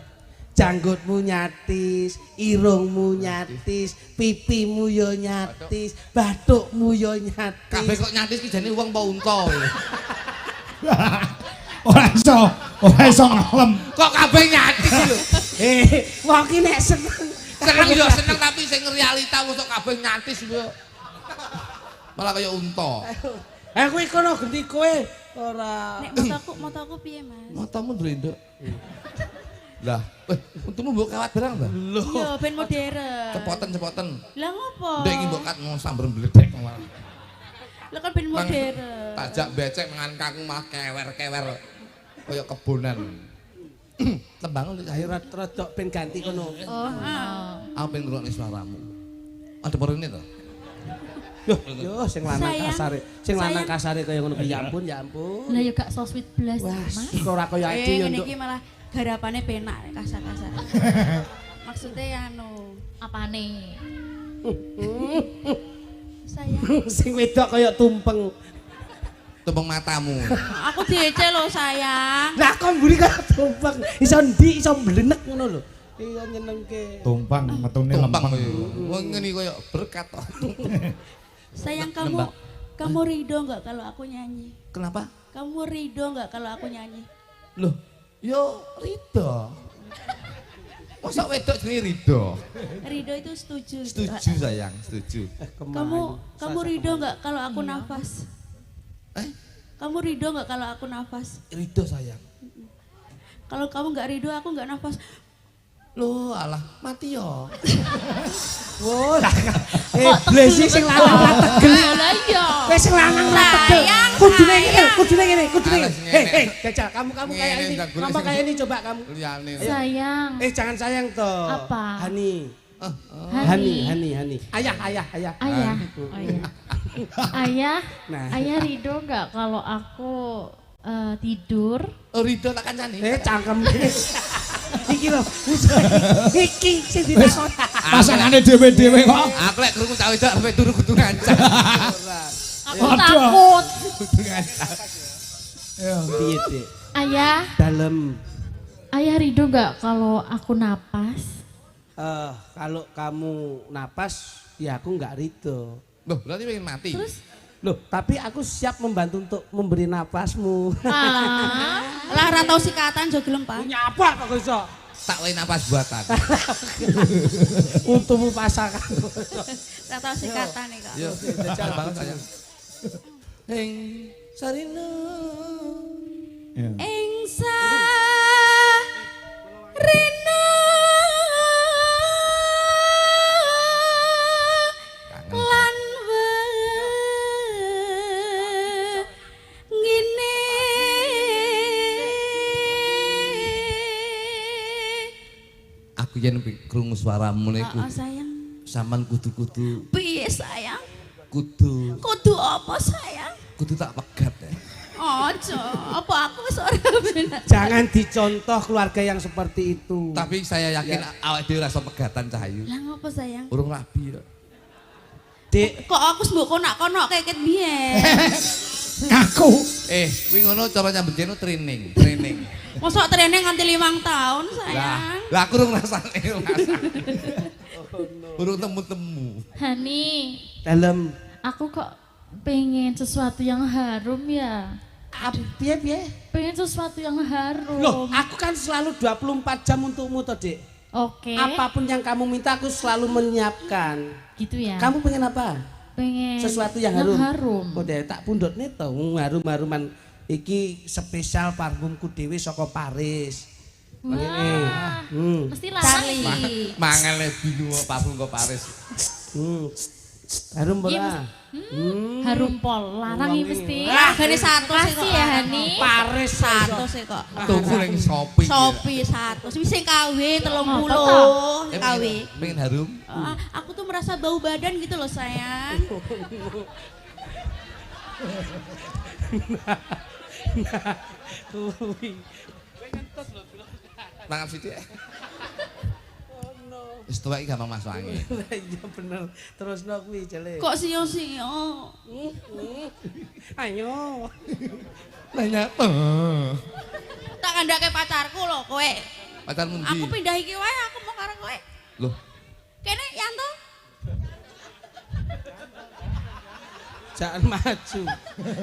Janggutmu nyatis, irungmu nyatis, pipimu yo nyatis, bathukmu yo nyatis. Kabeh kok nyatis ki jane wong apa unta kowe. Ora iso ngelem. Kok kabeh nyatis lho. Wong ki nek seneng. Seneng yo seneng tapi sing realita mosok kabeh nyatis lho. Malah kaya unta. Kuwi kono genti kowe ora. Nek motoku piye, Mas? Motomu ndrendok. Lah, untumu mbok kawat barang ta? Iya, ben modern. Cepoten. Lah ngopo? Ndek iki mbok kat mau sambar mbledek malah. Lah kan ben modern. Tajak becek mengan kakung malah kewer-kewer kaya kebonan. Tembang lho Cahayu. Rodok ben ganti kono. Oh, Aku pengen ngrungokne suaramu. Ada porene to? Yo sing lanang kasare. Sing lanang kasare kaya ngono ya ampun. Lah ya gak so sweet blas, Mas. Ora kaya adi yo, Nduk. Ngene iki malah garapane penak kasar-kasar. Maksudnya apane? Sayang. Sing wedok kaya tumpeng. Tumpeng matamu. Aku diece lho, sayang. Lah kok mburi kaya tumpeng. Iso ndi iso mblenek ngono lho. Iya nyenengke. Tumpang metune lempeng. Wong ngene kaya berkat to. Sayang kamu ridho enggak kalau aku nyanyi? Kenapa? Kamu ridho enggak kalau aku nyanyi? Loh, yo ridho. Masa wedok jenenge ridho? Ridho itu setuju. Setuju sayang, setuju. Kamu ridho enggak kalau aku nafas? Kamu ridho enggak kalau aku nafas? Ridho sayang. Kalau kamu enggak ridho, aku enggak nafas. Loh, alah mati yo. Oh, lah. Blesi sing lanang ra tegel. Lah iya. Wis sing lanang ra tegel. Kudune ngene. Jajal kamu kayak ini. Kamu kayak ini coba kamu. Liyane. Sayang. Jangan sayang toh. Apa? Hani. Hani. Ayah. Ayah. Nah. Ayah ridho enggak kalau aku tidur? Oh, ridho tak kancani. Cangkem. Iki lho. Iki sing ditakon. Pasangane dhewe-dhewe kok. Aku lek krungu cah wedok arep turu kudu ngancam. Aku takut. Kudu ngancam. Piye, Dik? Ayah. Dalem. Ayah ridho enggak kalau aku napas? Kalau kamu napas, ya aku enggak ridho. Loh, berarti pengen mati. Terus? Loh, tapi aku siap membantu untuk memberi napasmu. Lah ora tau sikatan jo gelem, Pak. Nyapa kok iso? Tak wae napas buatan. Untukmu pasangan. Ora tau sikatan iki kok. Yo, jajal banget sayang. Heng sarina. Ing sarina lan ngene Aku yen krungu suaramu niku. sayang. Sampean kudu-kudu. Piye sayang? Kudu Apa sayang? kudu tak pegat ya. Ojo, apa aku wis ora bener. Jangan dicontoh keluarga yang seperti itu. Tapi saya yakin awake dhewe rasa pegatan Cahayu. Lah ngopo sayang? Urung rabi ya. Dik, Kok aku mbok konak-konak keket biyen. Ngaku. Kuwi ngono cara nyambut jeno training. Mosok training nganti 5 tahun sayang. Lah aku urung rasane. Urung temu-temu. Hani, dalem. aku kok pengen sesuatu yang harum ya. Piye? Pengen sesuatu yang harum. Loh, aku kan selalu 24 jam untukmu toh, Dik. Oke. Apapun yang kamu minta aku selalu menyiapkan. Gitu ya. Kamu pengen apa? pengen Sesuatu yang harum. harum. Oh, deh, tak pundutne to harum-haruman iki spesial parfumku dhewe saka Paris. Wah. Mesti larang iki. Mangan lebih lu parfum kok Paris. Harum Iya, ora? Harum pol, larang iki mesti. Ah, Gane 100 sih ya Hani. Paris 100 sih kok. Tuku ning Shopee. Shopee 100. Wis sing KW 30 KW. Pengen harum? Aku tuh merasa bau badan gitu loh sayang. Kuwi. Tangan sithik. Wis tuwek iki gampang masuk angin. Iya bener. Terusno kuwi jele. Kok siyo-siyo? Ayo. Nanya. Tak kandhake pacarku lho kowe. Pacarmu ndi? Aku pindah iki wae aku mau karo kowe. Loh, Kene Yanto. Jangan maju.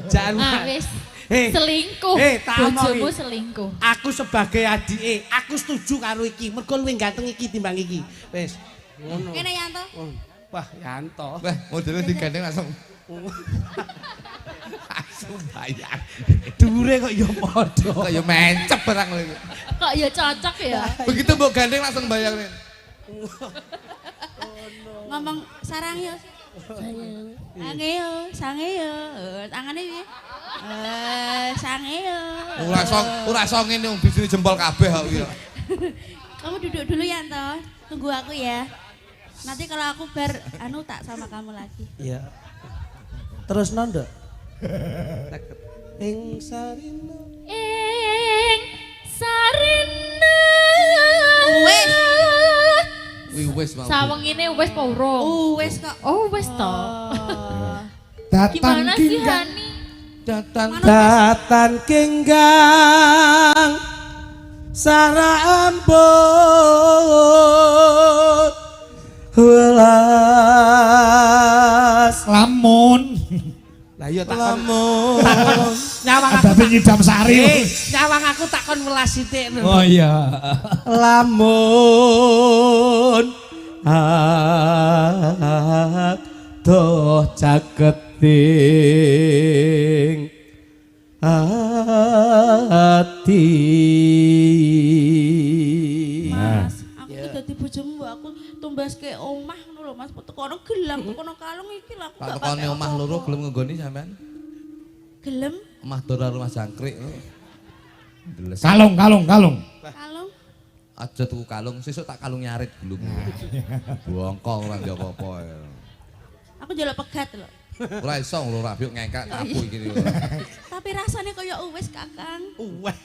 Jangan maju. Wis. Selingkuh. Bojomu selingkuh. Aku sebagai adike, aku setuju karo iki. Mergo luwih ganteng iki timbang iki. Wis. Ngono. Kene Yanto. Wah, Yanto. weh modelnya digandeng langsung. Langsung bayar. Dhuwure kok ya padha. Kok ya mencep barang lho. Kok ya cocok ya. Begitu mbok gandeng langsung bayar. Ngomong sarang yo. Sangeyo, sangeyo. Tangane piye? Sangeyo. Ora iso ngene wong bisine jempol kabeh kok iki. Kamu duduk dulu Yanto. Tunggu aku ya. Nanti kalau aku bar tak sama kamu lagi. Iya. Terus nduk. Ing sarina. Ing sarina. Wis. Wis mau. Sawengine wis apa urung? Wis kok. Oh, wis to. Datan Gimana sih Hani? Datan kenggang Sara ampun welas lamun. Lah iya takon Lamun. Nyawang aku. Ada nyidam sari. Nyawang aku takon welas sithik. Oh iya. Lamun doh caketing ati. Mas, aku ki dadi bojomu aku tumbaske omah ngono lho Mas. Tekono gelang, tekono kalung iki lho aku. Tak tekone omah loro gelem nggoni sampean. Gelem Omah Dora rumah jangkrik. Ndeles. Kalung. kalung. Aja tuku kalung, sesuk tak kalung nyarit belum. Bongkong ora ndek apa-apa. Aku njaluk pegat lho. Ora iso lho rabiuk ngengkak tapu iki. Tapi rasane kaya uwis Kakang. Wah.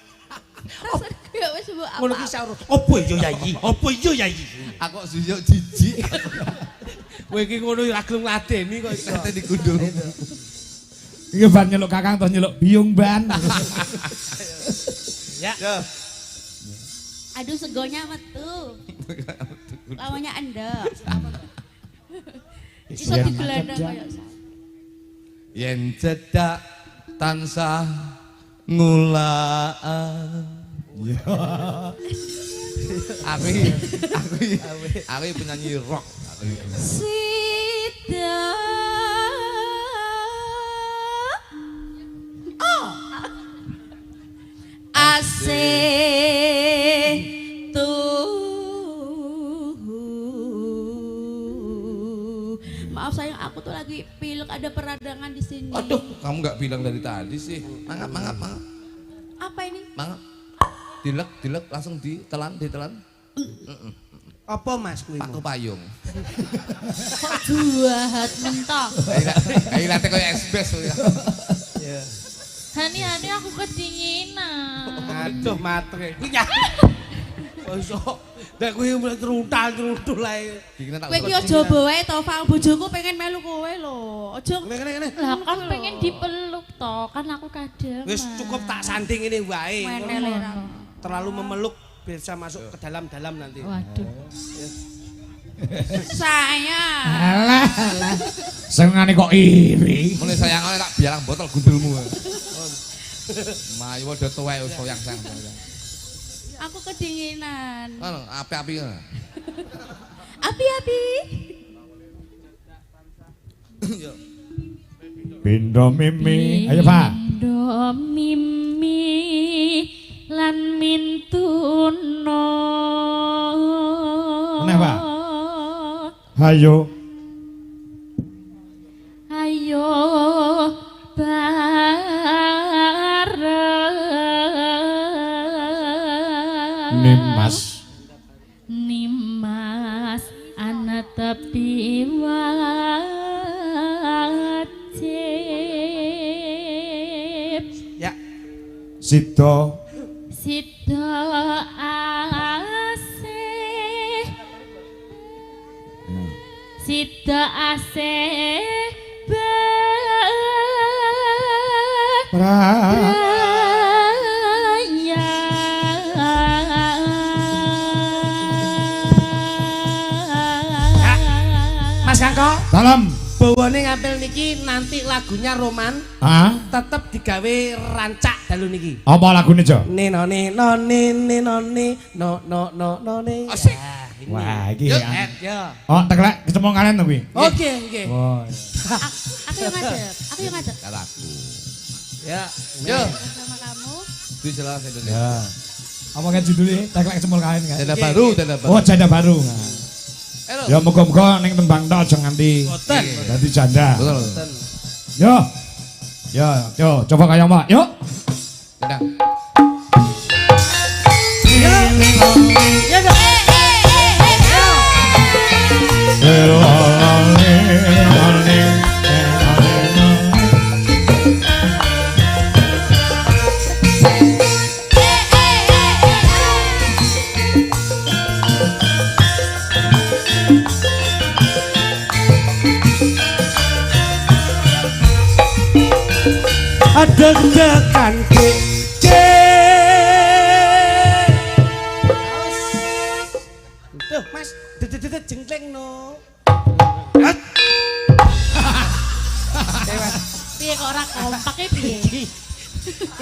Rasane kaya wis mbok apa. Ngono ki saurus. Apa iya Yayi? Apa iya Yayi? Aku kok suyuk jijik. Kowe iki ngono ora gelem ngladeni kok iso. Sate digundung. Iki ban nyeluk Kakang to nyeluk biung ban. Ya. Aduh segonya metu. Lawannya endek. Iso digelandang kaya saya. Yen cedak tansah ngulaan. Aku penyanyi rock. Sida. Oh. Asih maaf sayang aku tuh lagi pilek ada peradangan di sini. Aduh, kamu nggak bilang dari tadi sih. Mangap. Apa ini? Mangap. Dilek langsung ditelan. Apa Mas kuwi? Paku payung. Kok duahat mentok. Kayak late koyo esbes ya. Ya. Hani aku kedinginan. Aduh matre. Kuwi ya. Kok iso? Nek kuwi teruntal-teruntul ae. Kowe ki aja bae to, Fang bojoku pengen melu kowe lho. Aja. Kene. Lah kan pengen dipeluk to, kan aku kadang. Wis cukup tak sanding ini wae. Menel Terlalu memeluk bisa masuk ke dalam-dalam nanti. Waduh. Saya. Alah. Senengane kok iri. Mulai sayangane tak biarang botol gundulmu. Mayu udah tuwek sayang. Aku kedinginan. Ngono, api-api ngono. Api-api. Pindo mimi. Ayo, Pak. Pindo mimi lan mintuno. Kenapa? Ayo. Ayo bareng. Nimas ana tepi wajib. Ya. Sito Sito Sida asih Mas Kangko. Salam. Bawane ngampil niki nanti lagunya Roman. Tetep digawe rancak dalu niki. Apa lagune, Jo? Nino nino nino no no no no ne. Asik. Wah, iki Yo. Oh, teklek kecemplung kalian to kuwi. Oke, oke. Oh. Aku yang ngadep. Aku yang ngadep. Kalaku. Ya. Yo. Sama kamu. Di jelas Indonesia. Ya. Apa kan judulnya? Teklek kecemplung kalian kan? Janda baru, janda baru. Oh, janda baru. Elo. Ya muga-muga ning tembang tok aja nganti Boten. dadi janda. Betul. Yo. Yo, coba kayak Mbak. Yuk. Tendang. Ya. Ya. Deg-degan Tuh Mas, deg-degan jengkleng no. Piye kok ora kompak piye?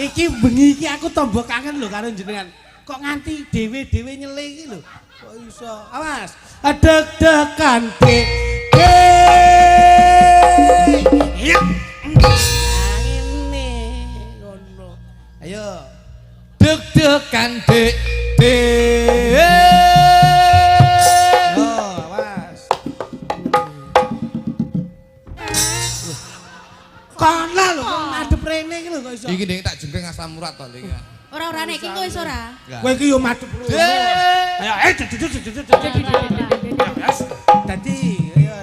Iki bengi iki aku tombo kangen lho karo jenengan. Kok nganti dhewe-dhewe nyele iki lho. Kok iso? Awas. Deg-degan Ya. Ngene ngono. Ayo. Deg-degan dek. Awas. Kana lho kok madhep rene iki lho kok iso. Iki ning tak jengking asam urat to iki. Ora iki kok wis ora. Kowe iki yo madhep lho. Ayo dadi ayo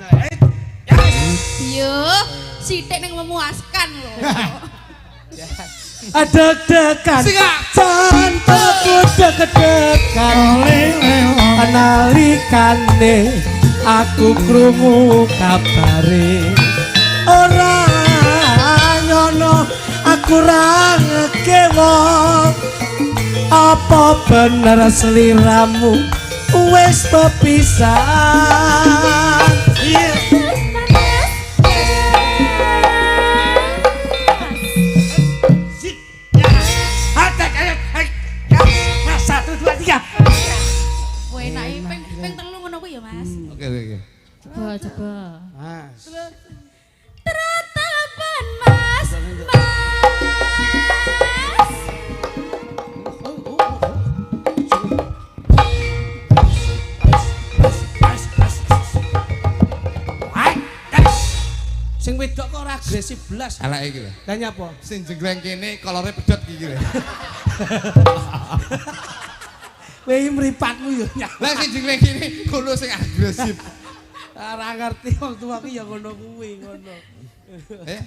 Yo, sithik ning memuaskan lho. Deg-degan jantungku deg-degan nalikane aku krungu kabare ora nyono aku ra ngekewo apa bener seliramu wis pepisahan. Ping telu ngono kuwi ya, Mas. Oke. Coba. Mas. Teratapan Mas. Sing wedok kok ora agresif blas. Elek iki lho. Lah nyapa? Sing jengkleng kene kolore pedhot iki lho. Kowe mripatmu yo nyapa. Lah sing jengkleng kene kono sing agresif. Ora ngerti wong tuaku ya ngono kuwi ngono.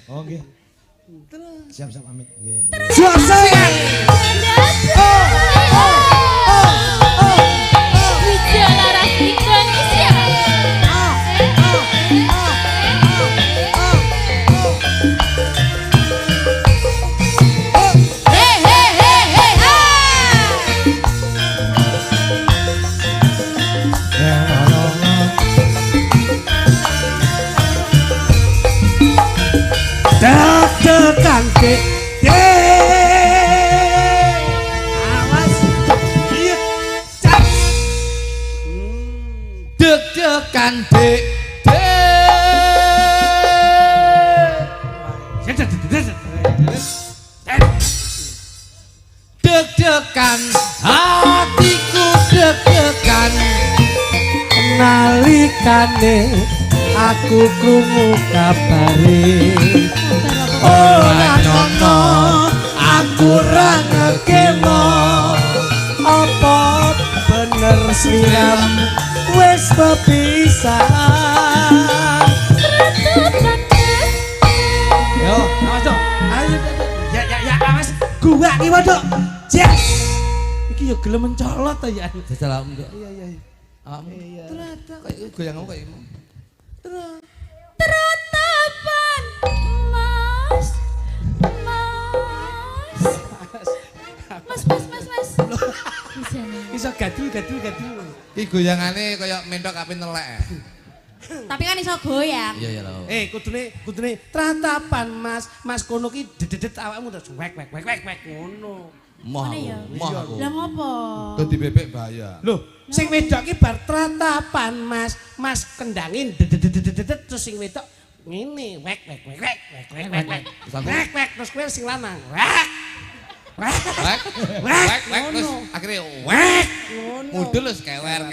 Oh nggih. Siap-siap pamit nggih. Siap-siap. Wijaya Laras Indonesia. Deg-degan awas iya cap Deg-degan deg-degan hatiku deg-degan nalikane aku krungu kabare ora nyono aku ra ngekemo apa bener siram wis pepisahan. Yo awas dok ayo ya awas gua iki waduh yes iki yo gelem mencolot ta ya jajal awakmu. iya Awakmu. Ternyata kayak goyang kayak Teratapan Mas. Iso gadul. Iki goyangane kaya mentok api nelek. Tapi kan iso goyang. Iya lho. Kudune tratapan Mas kono ki dedet awakmu terus wek ngono. Moh aku. Lah ngopo? Dadi bebek bahaya. Lho, sing wedok ki bar tratapan Mas kendangin dedet terus sing wedok ngene wek terus kowe sing lanang wek terus akhirnya wek mudul wis kewer.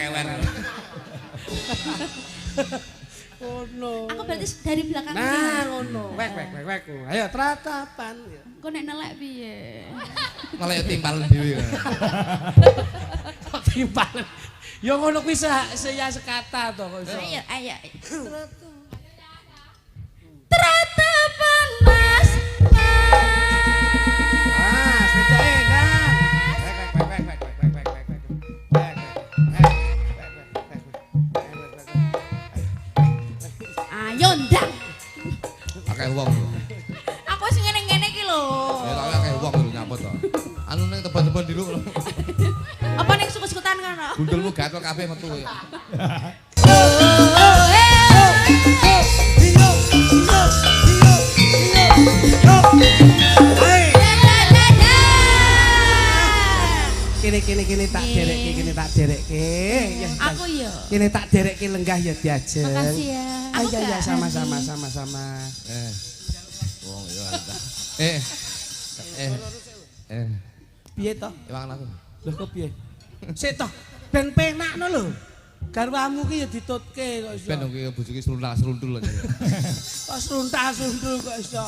Ngono. Aku berarti dari belakang Nah, sini. ngono. Wek. Ayo tratapan. Kok nek nelek piye? Malah ya timpalen dhewe. Kok timpalen. Ya ngono kuwi saya sekata to kok iso. Ayo. Teratapan Mas. Sedae nah. Ayo ndang. Akeh wong. Aku sing ngene-ngene iki lho. Ya tak akeh wong lho nyaput to. Anu ning tebon-tebon dulu lho. Apa ning suku-sukutan kono? Gundulmu gatel kabeh metu ya. Kene tak derekke. Aku yo. Kene tak derekke lenggah ya diajeng. Makasih ya. Aku Ya gak sama-sama. Wong ya. Piye to? Iwangan aku. Lho kok piye? Sik to, ben penakno lho. Garwamu ki ya ditutke kok iso. Ben iki bojoke seruntul lho. Kok seruntal-seruntul kok iso.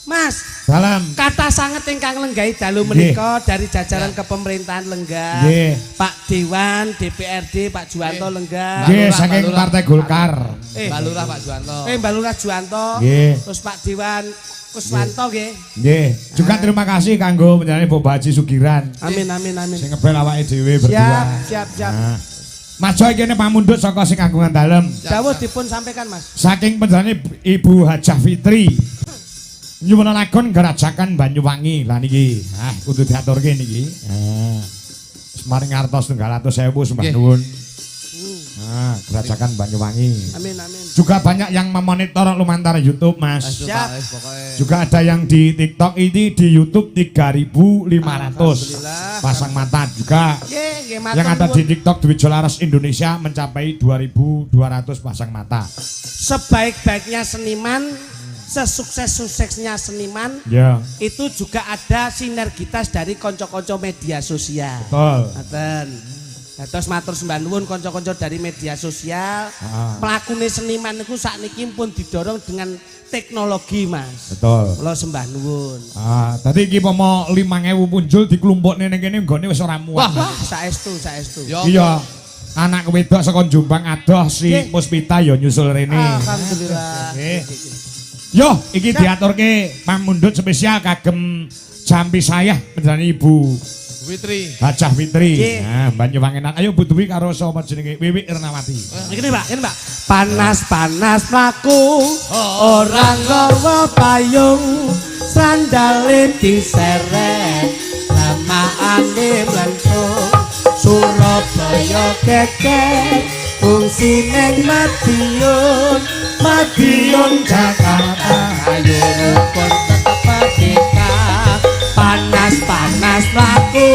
Mas, dalam kata sanget ingkang lenggahi dalu menika dari jajaran kepemerintahan Lenggah. Nggih. Pak Dewan, DPRD, Pak Juwanto Lenggah. Nggih, saking Partai Golkar. Mbak Lurah Pak Juwanto. Mbak Lurah Juwanto. Nggih. Terus Pak Dewan Kuswanto nggih. Nggih. Juga terima kasih kanggo penyanyi Bapak Haji Sugiran. Amin. Sing ngebel awake dhewe berdua. Siap. Nah. Mas Joy kene pamundhut saka sing kagungan dalem. Dawuh dipun sampaikan, Mas. Saking penjane Ibu Hajah Fitri. Nyuwun lakon Gerajakan Banyuwangi. Lah niki, kudu diaturke niki. Semaring ngartos 300.000 sembah nuwun. Gerajakan Banyuwangi. Amin. Juga banyak yang memonitor lumantar YouTube, Mas. Siap. Juga ada yang di TikTok ini di YouTube 3.500 pasang mata juga. Yang ada di TikTok Dwi Jolaras Indonesia mencapai 2.200 pasang mata. Sebaik-baiknya seniman, sesukses-suksesnya seniman, itu juga ada sinergitas dari konco-konco media sosial. Betul. Ngaten. Terus matur sembah nuwun konco-konco dari media sosial. Pelakune seniman niku sakniki pun didorong dengan teknologi, Mas. Betul. Kula sembah nuwun. Tadi iki pomo 5.000 muncul dikelompokne ning kene nggone wis ora muat. Wah, saestu. Iya. Anak wedok saka Jombang adoh si Puspita ya nyusul rene. Alhamdulillah. Yo, iki diaturke pamundhut spesial kagem jampi saya penjane Ibu Fitri. Hajah Fitri. Nah, Banyuwangenan. Ayo Bu Dwi karo sapa jenenge Wiwi Ernawati. Ini Mbak. Panas-panas mlaku ora nggawa payung, sandale diseret lamaane mlentung. Surabaya geger fungsi ning Madiun Jakarta ayo rukun tetep merdeka. Panas mlaku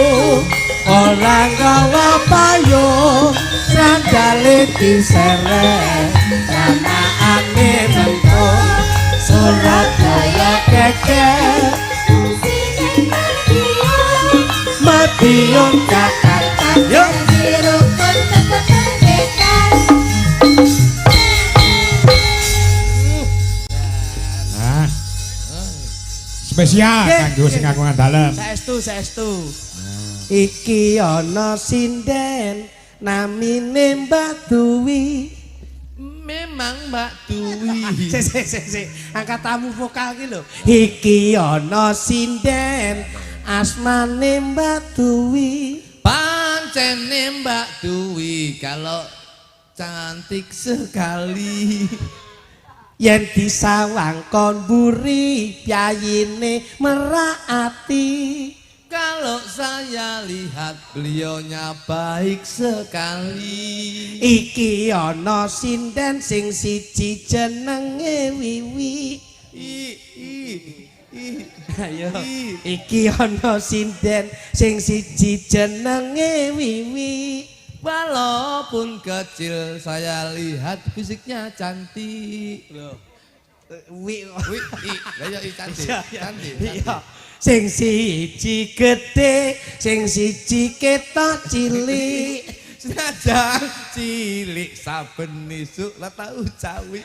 ora nggawa payung, sandale diseret lamaane mlentung. Surabaya geger fungsi ning Madiun Jakarta yo rukun tetep merdeka. Spesial kanggo sing kagungan dalem. Saestu. Iki ana sinden namine Mbak Duwi. Memang Mbak Duwi. Sik. Angkat tamu vokal ki lho. Iki ana sinden asmane Mbak Duwi. Pancene Mbak Duwi kalau cantik sekali. yen disawang kon mburi piyayine merati. Kalau saya lihat beliaunya baik sekali. Iki ana sinden sing siji jenenge Wiwi. Ayo. Iki ana sinden sing siji jenenge Wiwi. Walaupun kecil saya lihat fisiknya cantik. Loh. Wi. Lah ya cantik. Cantik. Iya. Sing siji gedhe, sing siji ketok cilik. Senajan cilik saben isuk lah tau cawi.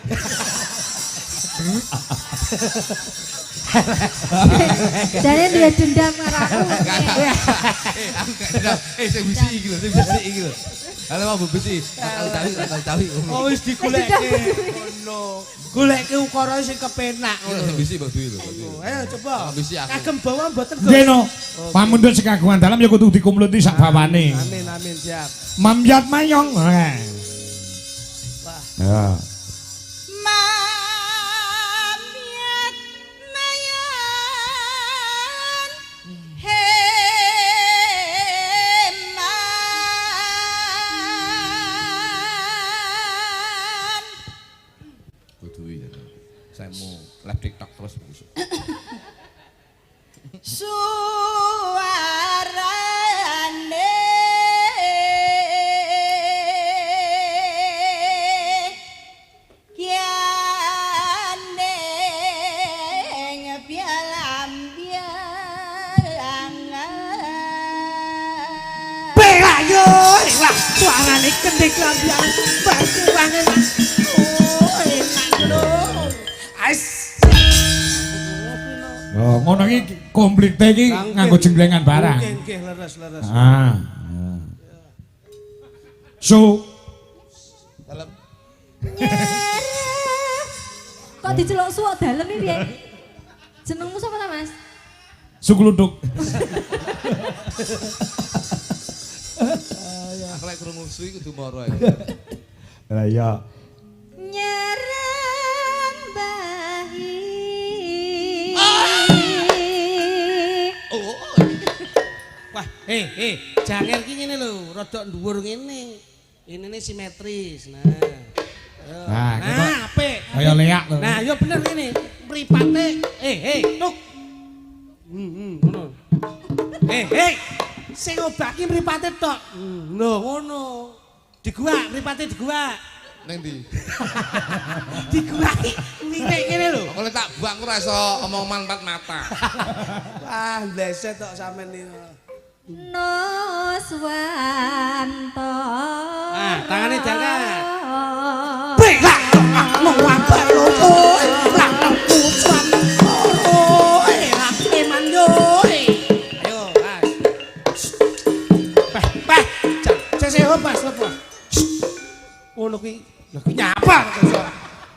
Jane duwe dendam karo aku. Aku gak dendam. Sing bisi iki lho, sing bisi iki lho. Halo mau besi. Aku cawi. Oh wis digoleke. Ngono. Goleke ukara sing kepenak ngono. Sing bisi Mbak Dwi lho. Ayo coba. Bisi aku. Kagem bawa mboten Gus. Nggih no. Pamundhut sing kagungan dalam ya kudu dikumpulti sak bawane. Amin siap. Mamyat mayong. Wah. Ya. Saya mau live TikTok terus. Suarane kiane ngebialam-biangan Pelayo, lah suarane kendhek lambian batuane. Oh, enak lho. Ais. Oh, ngono iki komplite iki nganggo jenglengan barang. Nggih, leres. Ah. So, Dalam Kok diceluk suwak dalem iki piye? Jenengmu sapa ta, Mas? sukluduk. aku lek krungu suwi kudu moro. Lah iya. nyerembahi Wah, janger ki ngene lho, rada dhuwur ngene. Inine simetris. Nah. Ayo. Nah, apik. kaya leak lho. Nah, yo bener ngene. Mripate, tuk. Ngono. Sing obaki mripate tok. Lho, ngono. Diguak, mripate diguak. Ning ndi? Diguaki lirik kene lho. Kok lek tak buang ora iso omong manfaat mata. Wah, bleset tok sampean iki. Nuswanto Nah, tangane jangan. Berak mau apa lo boy? Lah pucuan. Oh, lah eman yo. Ayo, Mas. Peh. Sese Mas lepas. Ngono kuwi. Lah kuwi nyapa kok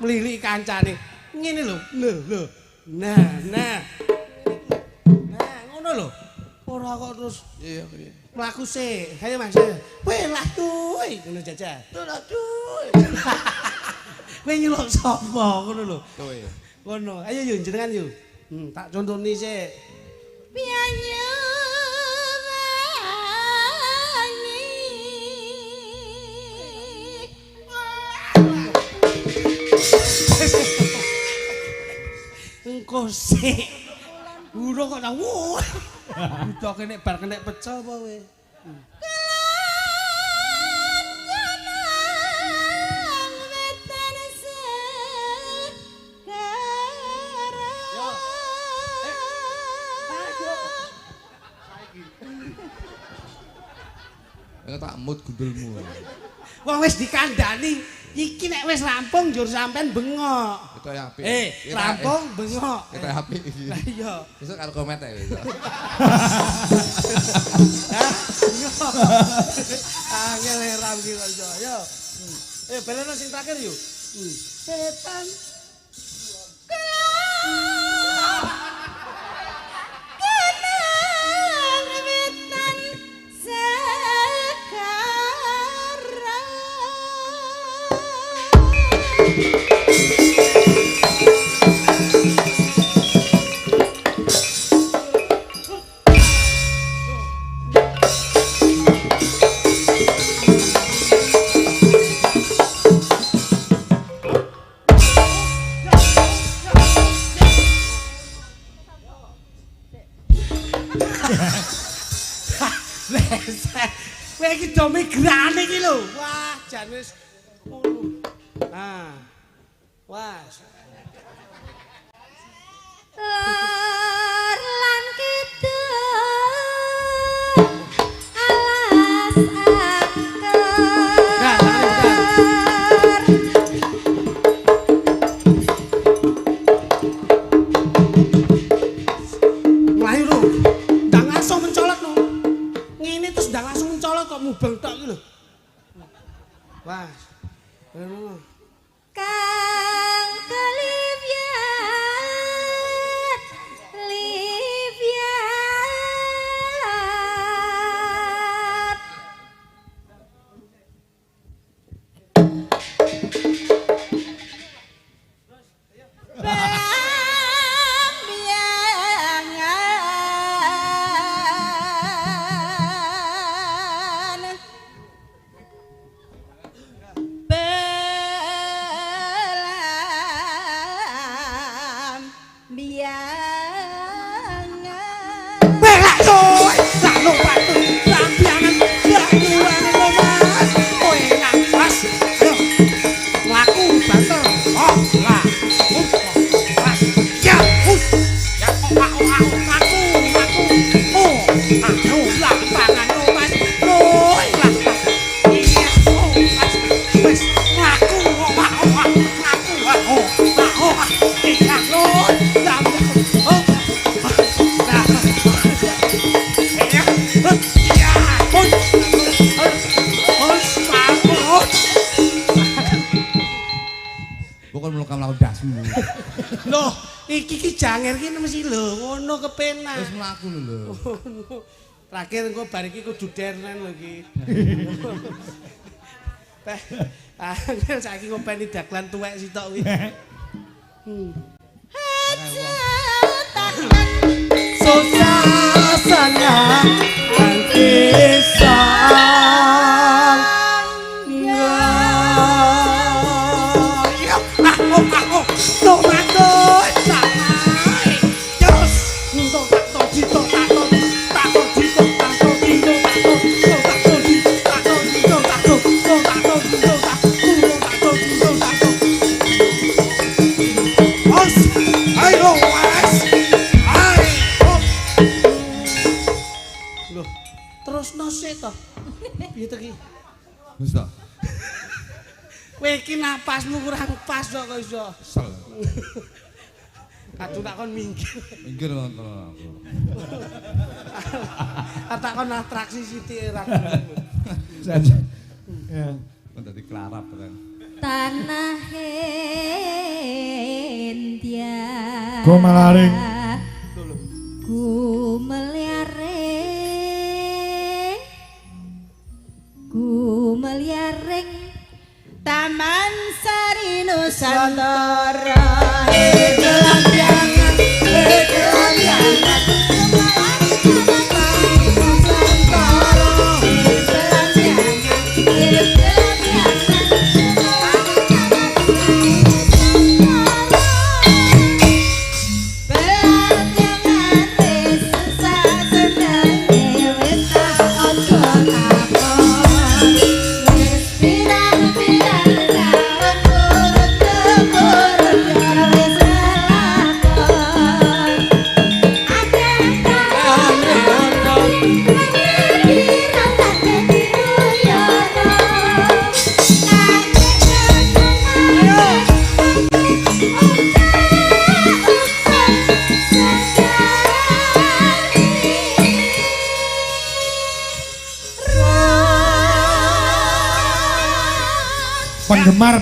mlili kancane. Ngene lho. Lho. Nah, ngono lho. Ora kok terus Iya. mlaku sih. Ayo Mas. Kowe lah cuy. Ngono jajah. Lah cuy. Kowe nyeluk sapa ngono lho. Kowe. Ngono. Ayo yo jenengan yo. Tak contoni sik. pianyu Engko sik. Urung kok tak wuh. Udah kene bar kena pecel apa kowe? Nek tak mut gundulmu. Wong wis dikandani, iki nek wis rampung njur sampean bengok. Kita yang apik. Rampung bengok. Kita apik iki. Lah iya. Besok karo komet ae. Angel heran iki kok iso. Yo. Beleno sing terakhir yuk. Setan. sekarang Kowe iki do migrane iki lho. Wah, jan wis ngono. Nah. Wah. Lor lan kidul alas angker. Mlayu lho. Ndang langsung mencolot lho. Ngene terus ndang langsung mencolot kok mubeng tok iki lho. Wah. Ngono. Kang Kalivian Livian Bambiangan Bukan melakukan melakukan dasmu. Loh, iki janger ki mesti lho, ngono kepenak. Wis mlaku lho. Terakhir engko bar iki kudu dernen lho iki. Angel saiki ngopeni daglan tuwek sitok kuwi. Susasana kisah terus nose toh. Piye to ki? Wis ta. Kowe iki napasmu kurang pas kok iso. Sel. Kadung tak kon minggir. Minggir wonten aku. Tak kon atraksi sithik ra. Ya. Kon dadi klarap kan. tanah India Gumelaring. Gumeliaring Taman Sari Nusantara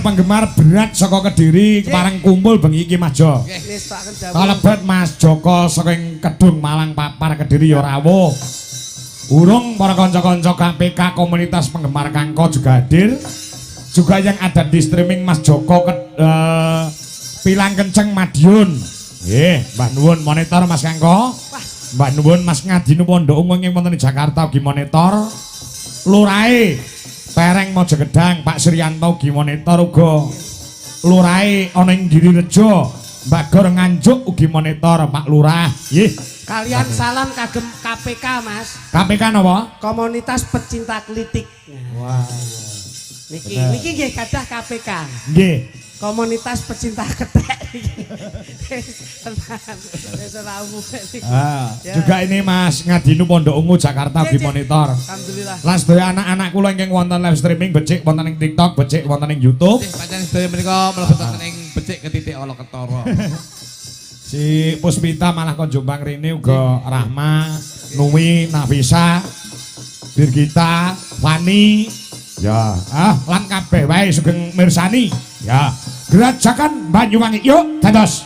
Penggemar berat saka Kediri kepareng kumpul bengi iki Mas Jo. Kalebet Mas Joko saka Kedung Malang Papar Kediri ya rawuh. Urung para kanca-kanca KPK komunitas penggemar Kangko juga hadir. Juga yang ada di streaming Mas Joko Pilang Kenceng Madiun. Nggih, Mbah nuwun monitor Mas Kangko. Mbah nuwun Mas Ngadinu Pondok Ungu ing wonten Jakarta ugi monitor. Lurahe Pereng Mojokedang Pak Suryanto ugi monitor uga. Lurahe ana ing Girirejo Mbak Gor Nganjuk ugi monitor Pak Lurah. Nggih. Kalian salam kagem KPK Mas. KPK napa? Komunitas Pecinta Klitik. Wah. Niki nggih kadah KPK. Nggih. Komunitas Pecinta Ketek. Juga ini Mas Ngadinu Pondok Ungu Jakarta ugi monitor. Alhamdulillah. Lan sedaya anak-anak kula ingkang wonten live streaming becik wonten ing TikTok, becik wonten ing YouTube. Pancen sedaya menika mlebet wonten ing becik ketitik ala ketara. Si Puspita malah kon Jombang rene uga Rahma, Nuwi, Nafisa, Birgita, Fani. Ya, lan kabeh wae sugeng mirsani. Ya, Gerajakan Banyuwangi. Yuk, dados.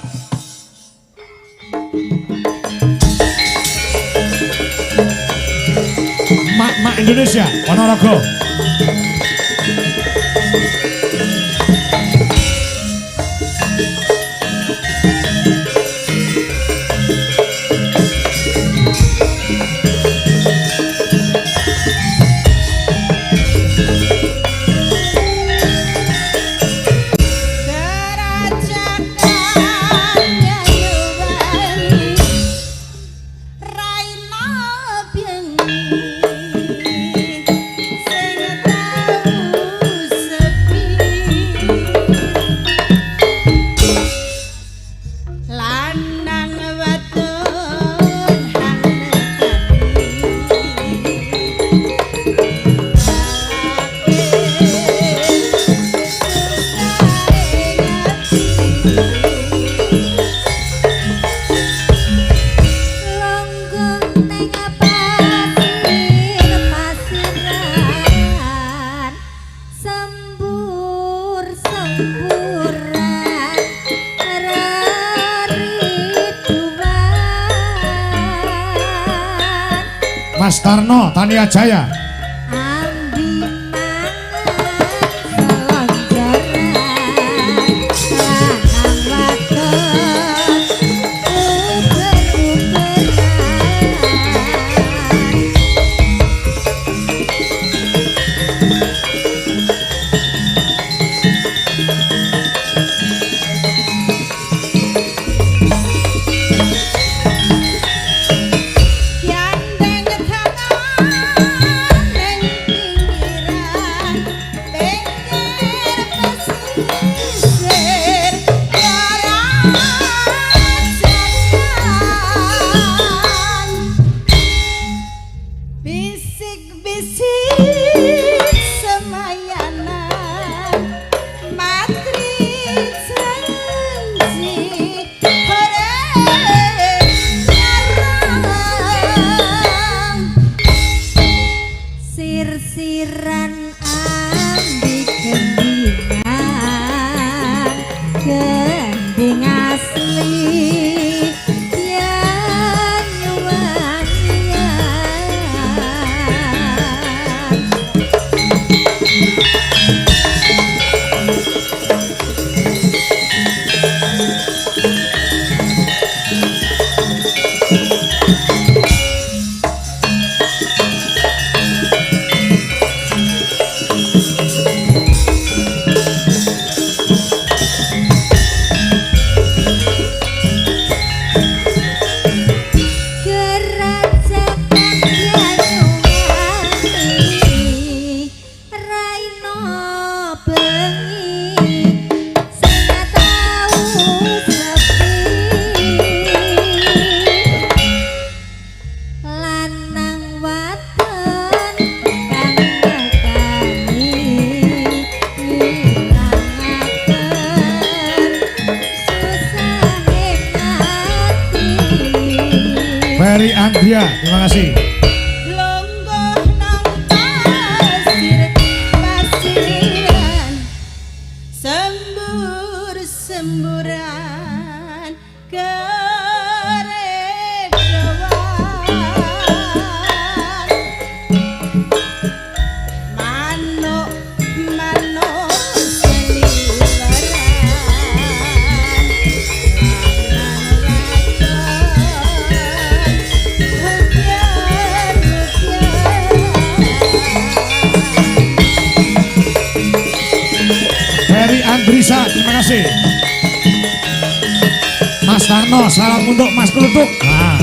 Mak-mak Indonesia, Ponorogo. Mas Tarno, Tania Jaya. Ferry Andria, terima kasih. Andrisa, terima kasih. Sumarno, salam untuk Mas Klutuk. Nah.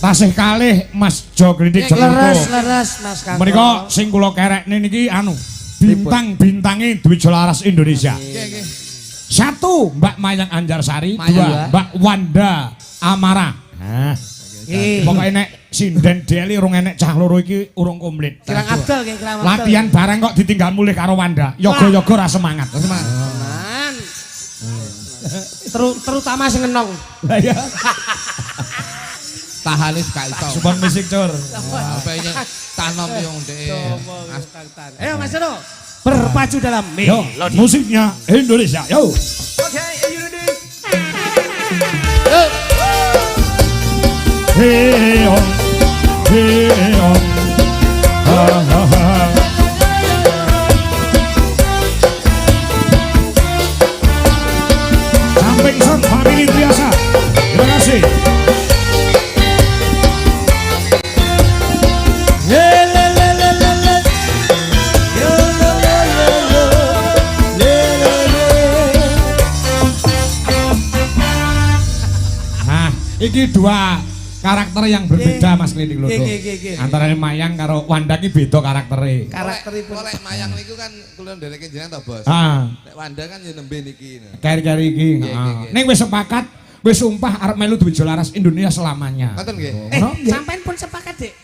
Tasih kalih Mas Jo Grindik leres Mas Kang. Menika sing kula kerekne niki anu bintang-bintange Dwi Jolaras Indonesia. Satu Mbak Mayang Anjarsari, dua Mbak Wanda Amara. Nah, pokoke nek sinden Deli urung enek cah loro iki urung komplit. Kirang Abdul nggih, kirang Abdul. Latihan bareng kok ditinggal mulih karo Wanda. Yoga-yoga ra semangat. Semangat. Terutama sing ngenong. Lah ya. Tahanis gak iso. Support musik cur. Apa ini tanam yang ndek. Ayo Mas Dono, berpacu dalam melodi. Musiknya Indonesia. Yo. Oke, Indonesia. Hey on. Hey on. Ha ha ha. Samping son family biasa. Terima kasih. Iki dua karakter yang berbeda Mas Klinik Lodo. Antara Mayang karo Wanda ki beda karaktere. Karakteripun. Oleh Mayang niku kan kula ndereke jenengan to, Bos. Nek Wanda kan ya nembe niki. Kari-kari iki. Ning wis sepakat, wis sumpah arep melu Dwi Jolaras Indonesia selamanya. Ngoten nggih. Sampeyan pun sepakat, Dik.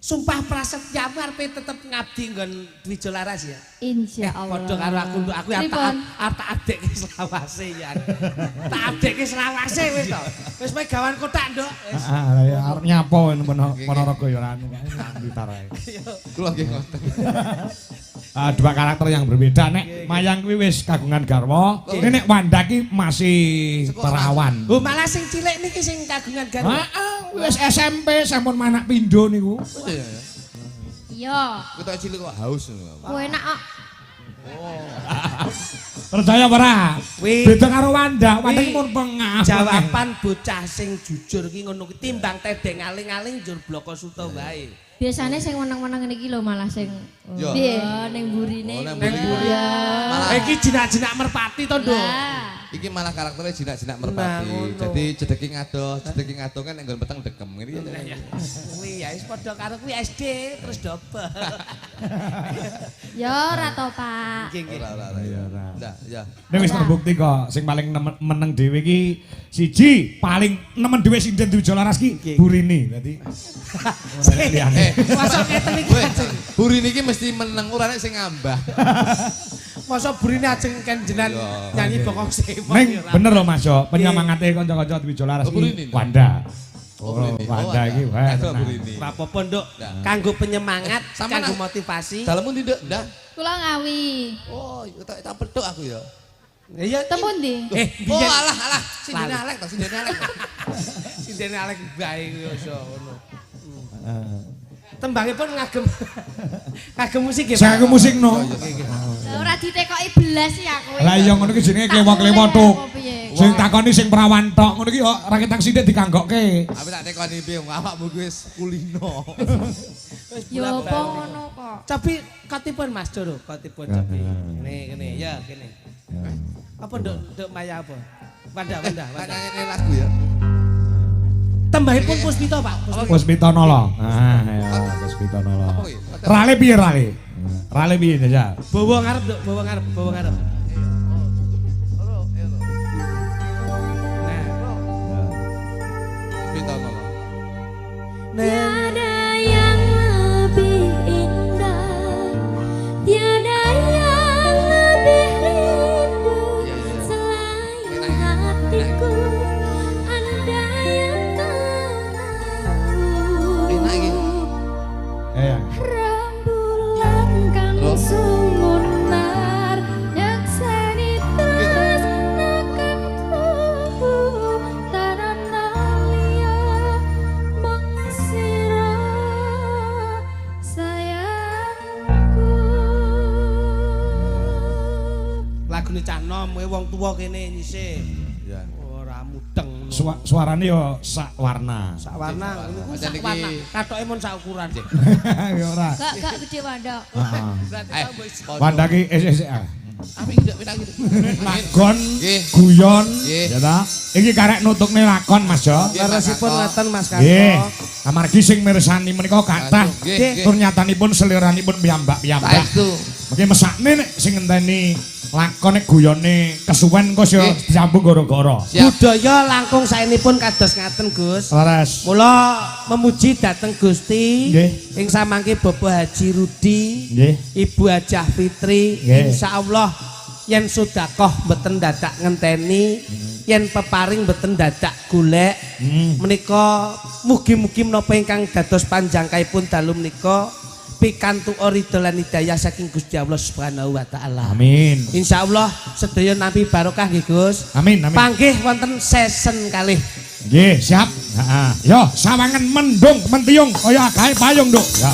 Sumpah prasetyamu arepe tetep ngabdi nggon Dwi Jolaras ya. Insyaallah. Padha karo aku arep adekke selawase ya. Tak adekke selawase wis to. Wis pegawan kotak, Nduk. Ya arep nyapa Ponorogo ya anu ngitar ae. Kula nggih ngoten. Dua karakter yang berbeda. Nek Mayang kuwi wis kagungan garwa, nek Wanda ki masih perawan. Oh, malah sing cilik niki sing kagungan garwa. Wis SMP sampun manak pindho niku. Iya. Kita cilik kok haus. Ku enak kok. Percaya ora? Beda karo Wanda, Wanda ki pun pengah. Jawaban bocah sing jujur ki ngono ki timbang tedeng aling-aling njur bloko suto wae. Biasanya sing meneng-meneng niki lho malah sing piye ning burine. Malah iki jinak-jinak merpati to, Nduk. Iki malah karakternya jinak-jinak merpati. Jadi jedeki ngado kan nggon peteng dekem ngene ya. Kuwi ya wis padha karo kuwi SD terus double. Ya ora to, Pak. Ora ya. Nek wis terbukti kok sing paling meneng dhewe iki siji paling nemen dhewe sinden Dwi Jolaras ki Burini. Dadi Masa ngeten iki. Burini iki mesti meneng ora nek sing ngambah. Masa Burini ajeng kan jenengan nyanyi bokong semong. Neng bener loh Mas Jo, penyemangate kanca-kanca Dwi Jolaras iki Wanda. Wanda iki wae. Ora apa-apa, Nduk. Kanggo penyemangat, kanggo motivasi. Dalemu ndi, Nduk? Ndah. Kula ngawi. Oh, tak petuk aku ya. Iya, temen ndi? Oh, alah. Sindene Alek to, sindene Alek. Sindene Alek bae ngono. Tembangipun ngagem ngagem musik nggih. Saya musik no. Ora ditekoki belas ya kowe. Lah iya ngono ki jenenge klewo-klewo tuk. Sing takoni sing perawan tok ngono ki kok ra ketang sithik diganggokke. Tapi tak tekoni piye awakmu kuwi wis kulino. Ya apa ngono kok. Tapi kotipun Mas Doro, kotipun tapi. Kene ya kene. Apa Nduk Maya apa? Wanda. Nyanyi lagu ya. Tembahipun Puspito, Pak. Puspito Nolo. Ya, Puspito Nolo. Rale piye rale? Rale piye ya? Bawa ngarep, Nduk, bawa ngarep. Tiada yang lebih indah, tiada yang lebih rindu selain hatiku. Anda yang tahu. Rembulan kang sumunar nyakseni terus nakan tubuh tarana liya mengsira sayangku. Lagune cah nom kowe wong tuwa kene nyisih. Ya. Ora mudeng. Suarane yo sak warna. Sak warna niku sak warna. Katoke mun sak ukuran. Ya ora. Gak gede Wanda. Berarti Wanda ki SSA. Apa iki pindah gitu. Lakon, guyon, ya ta. Iki karek nutukne lakon Mas Jo. leresipun ngaten Mas Nggih. Kanto. Amargi sing mirsani menika kathah turnyatanipun seliranipun piyambak-piyambak. Saestu. Mungkin mesakne nek sing ngenteni lakon nek guyone kesuwen kok yo disambung gara-gara. Budaya langkung saenipun kados ngaten Gus. Leres. Mula memuji dateng Gusti Nggih. ing samangke Bapak Haji Rudi, Nggih. Ibu Hajah Fitri, Nggih. insyaallah yen sedekah mboten dadak ngenteni, yen peparing mboten dadak golek. Menika mugi-mugi menapa ingkang dados panjangkaipun dalu menika pikantuk ridho lan hidayah saking Gusti Allah Subhanahu wa taala. Amin. Insyaallah sedaya nampi barokah nggih Gus. Amin, amin. Panggih wonten season kalih. Nggih, siap. Heeh. Yo, sawangan mendung, mentiung kaya gawe payung, Nduk. Ya.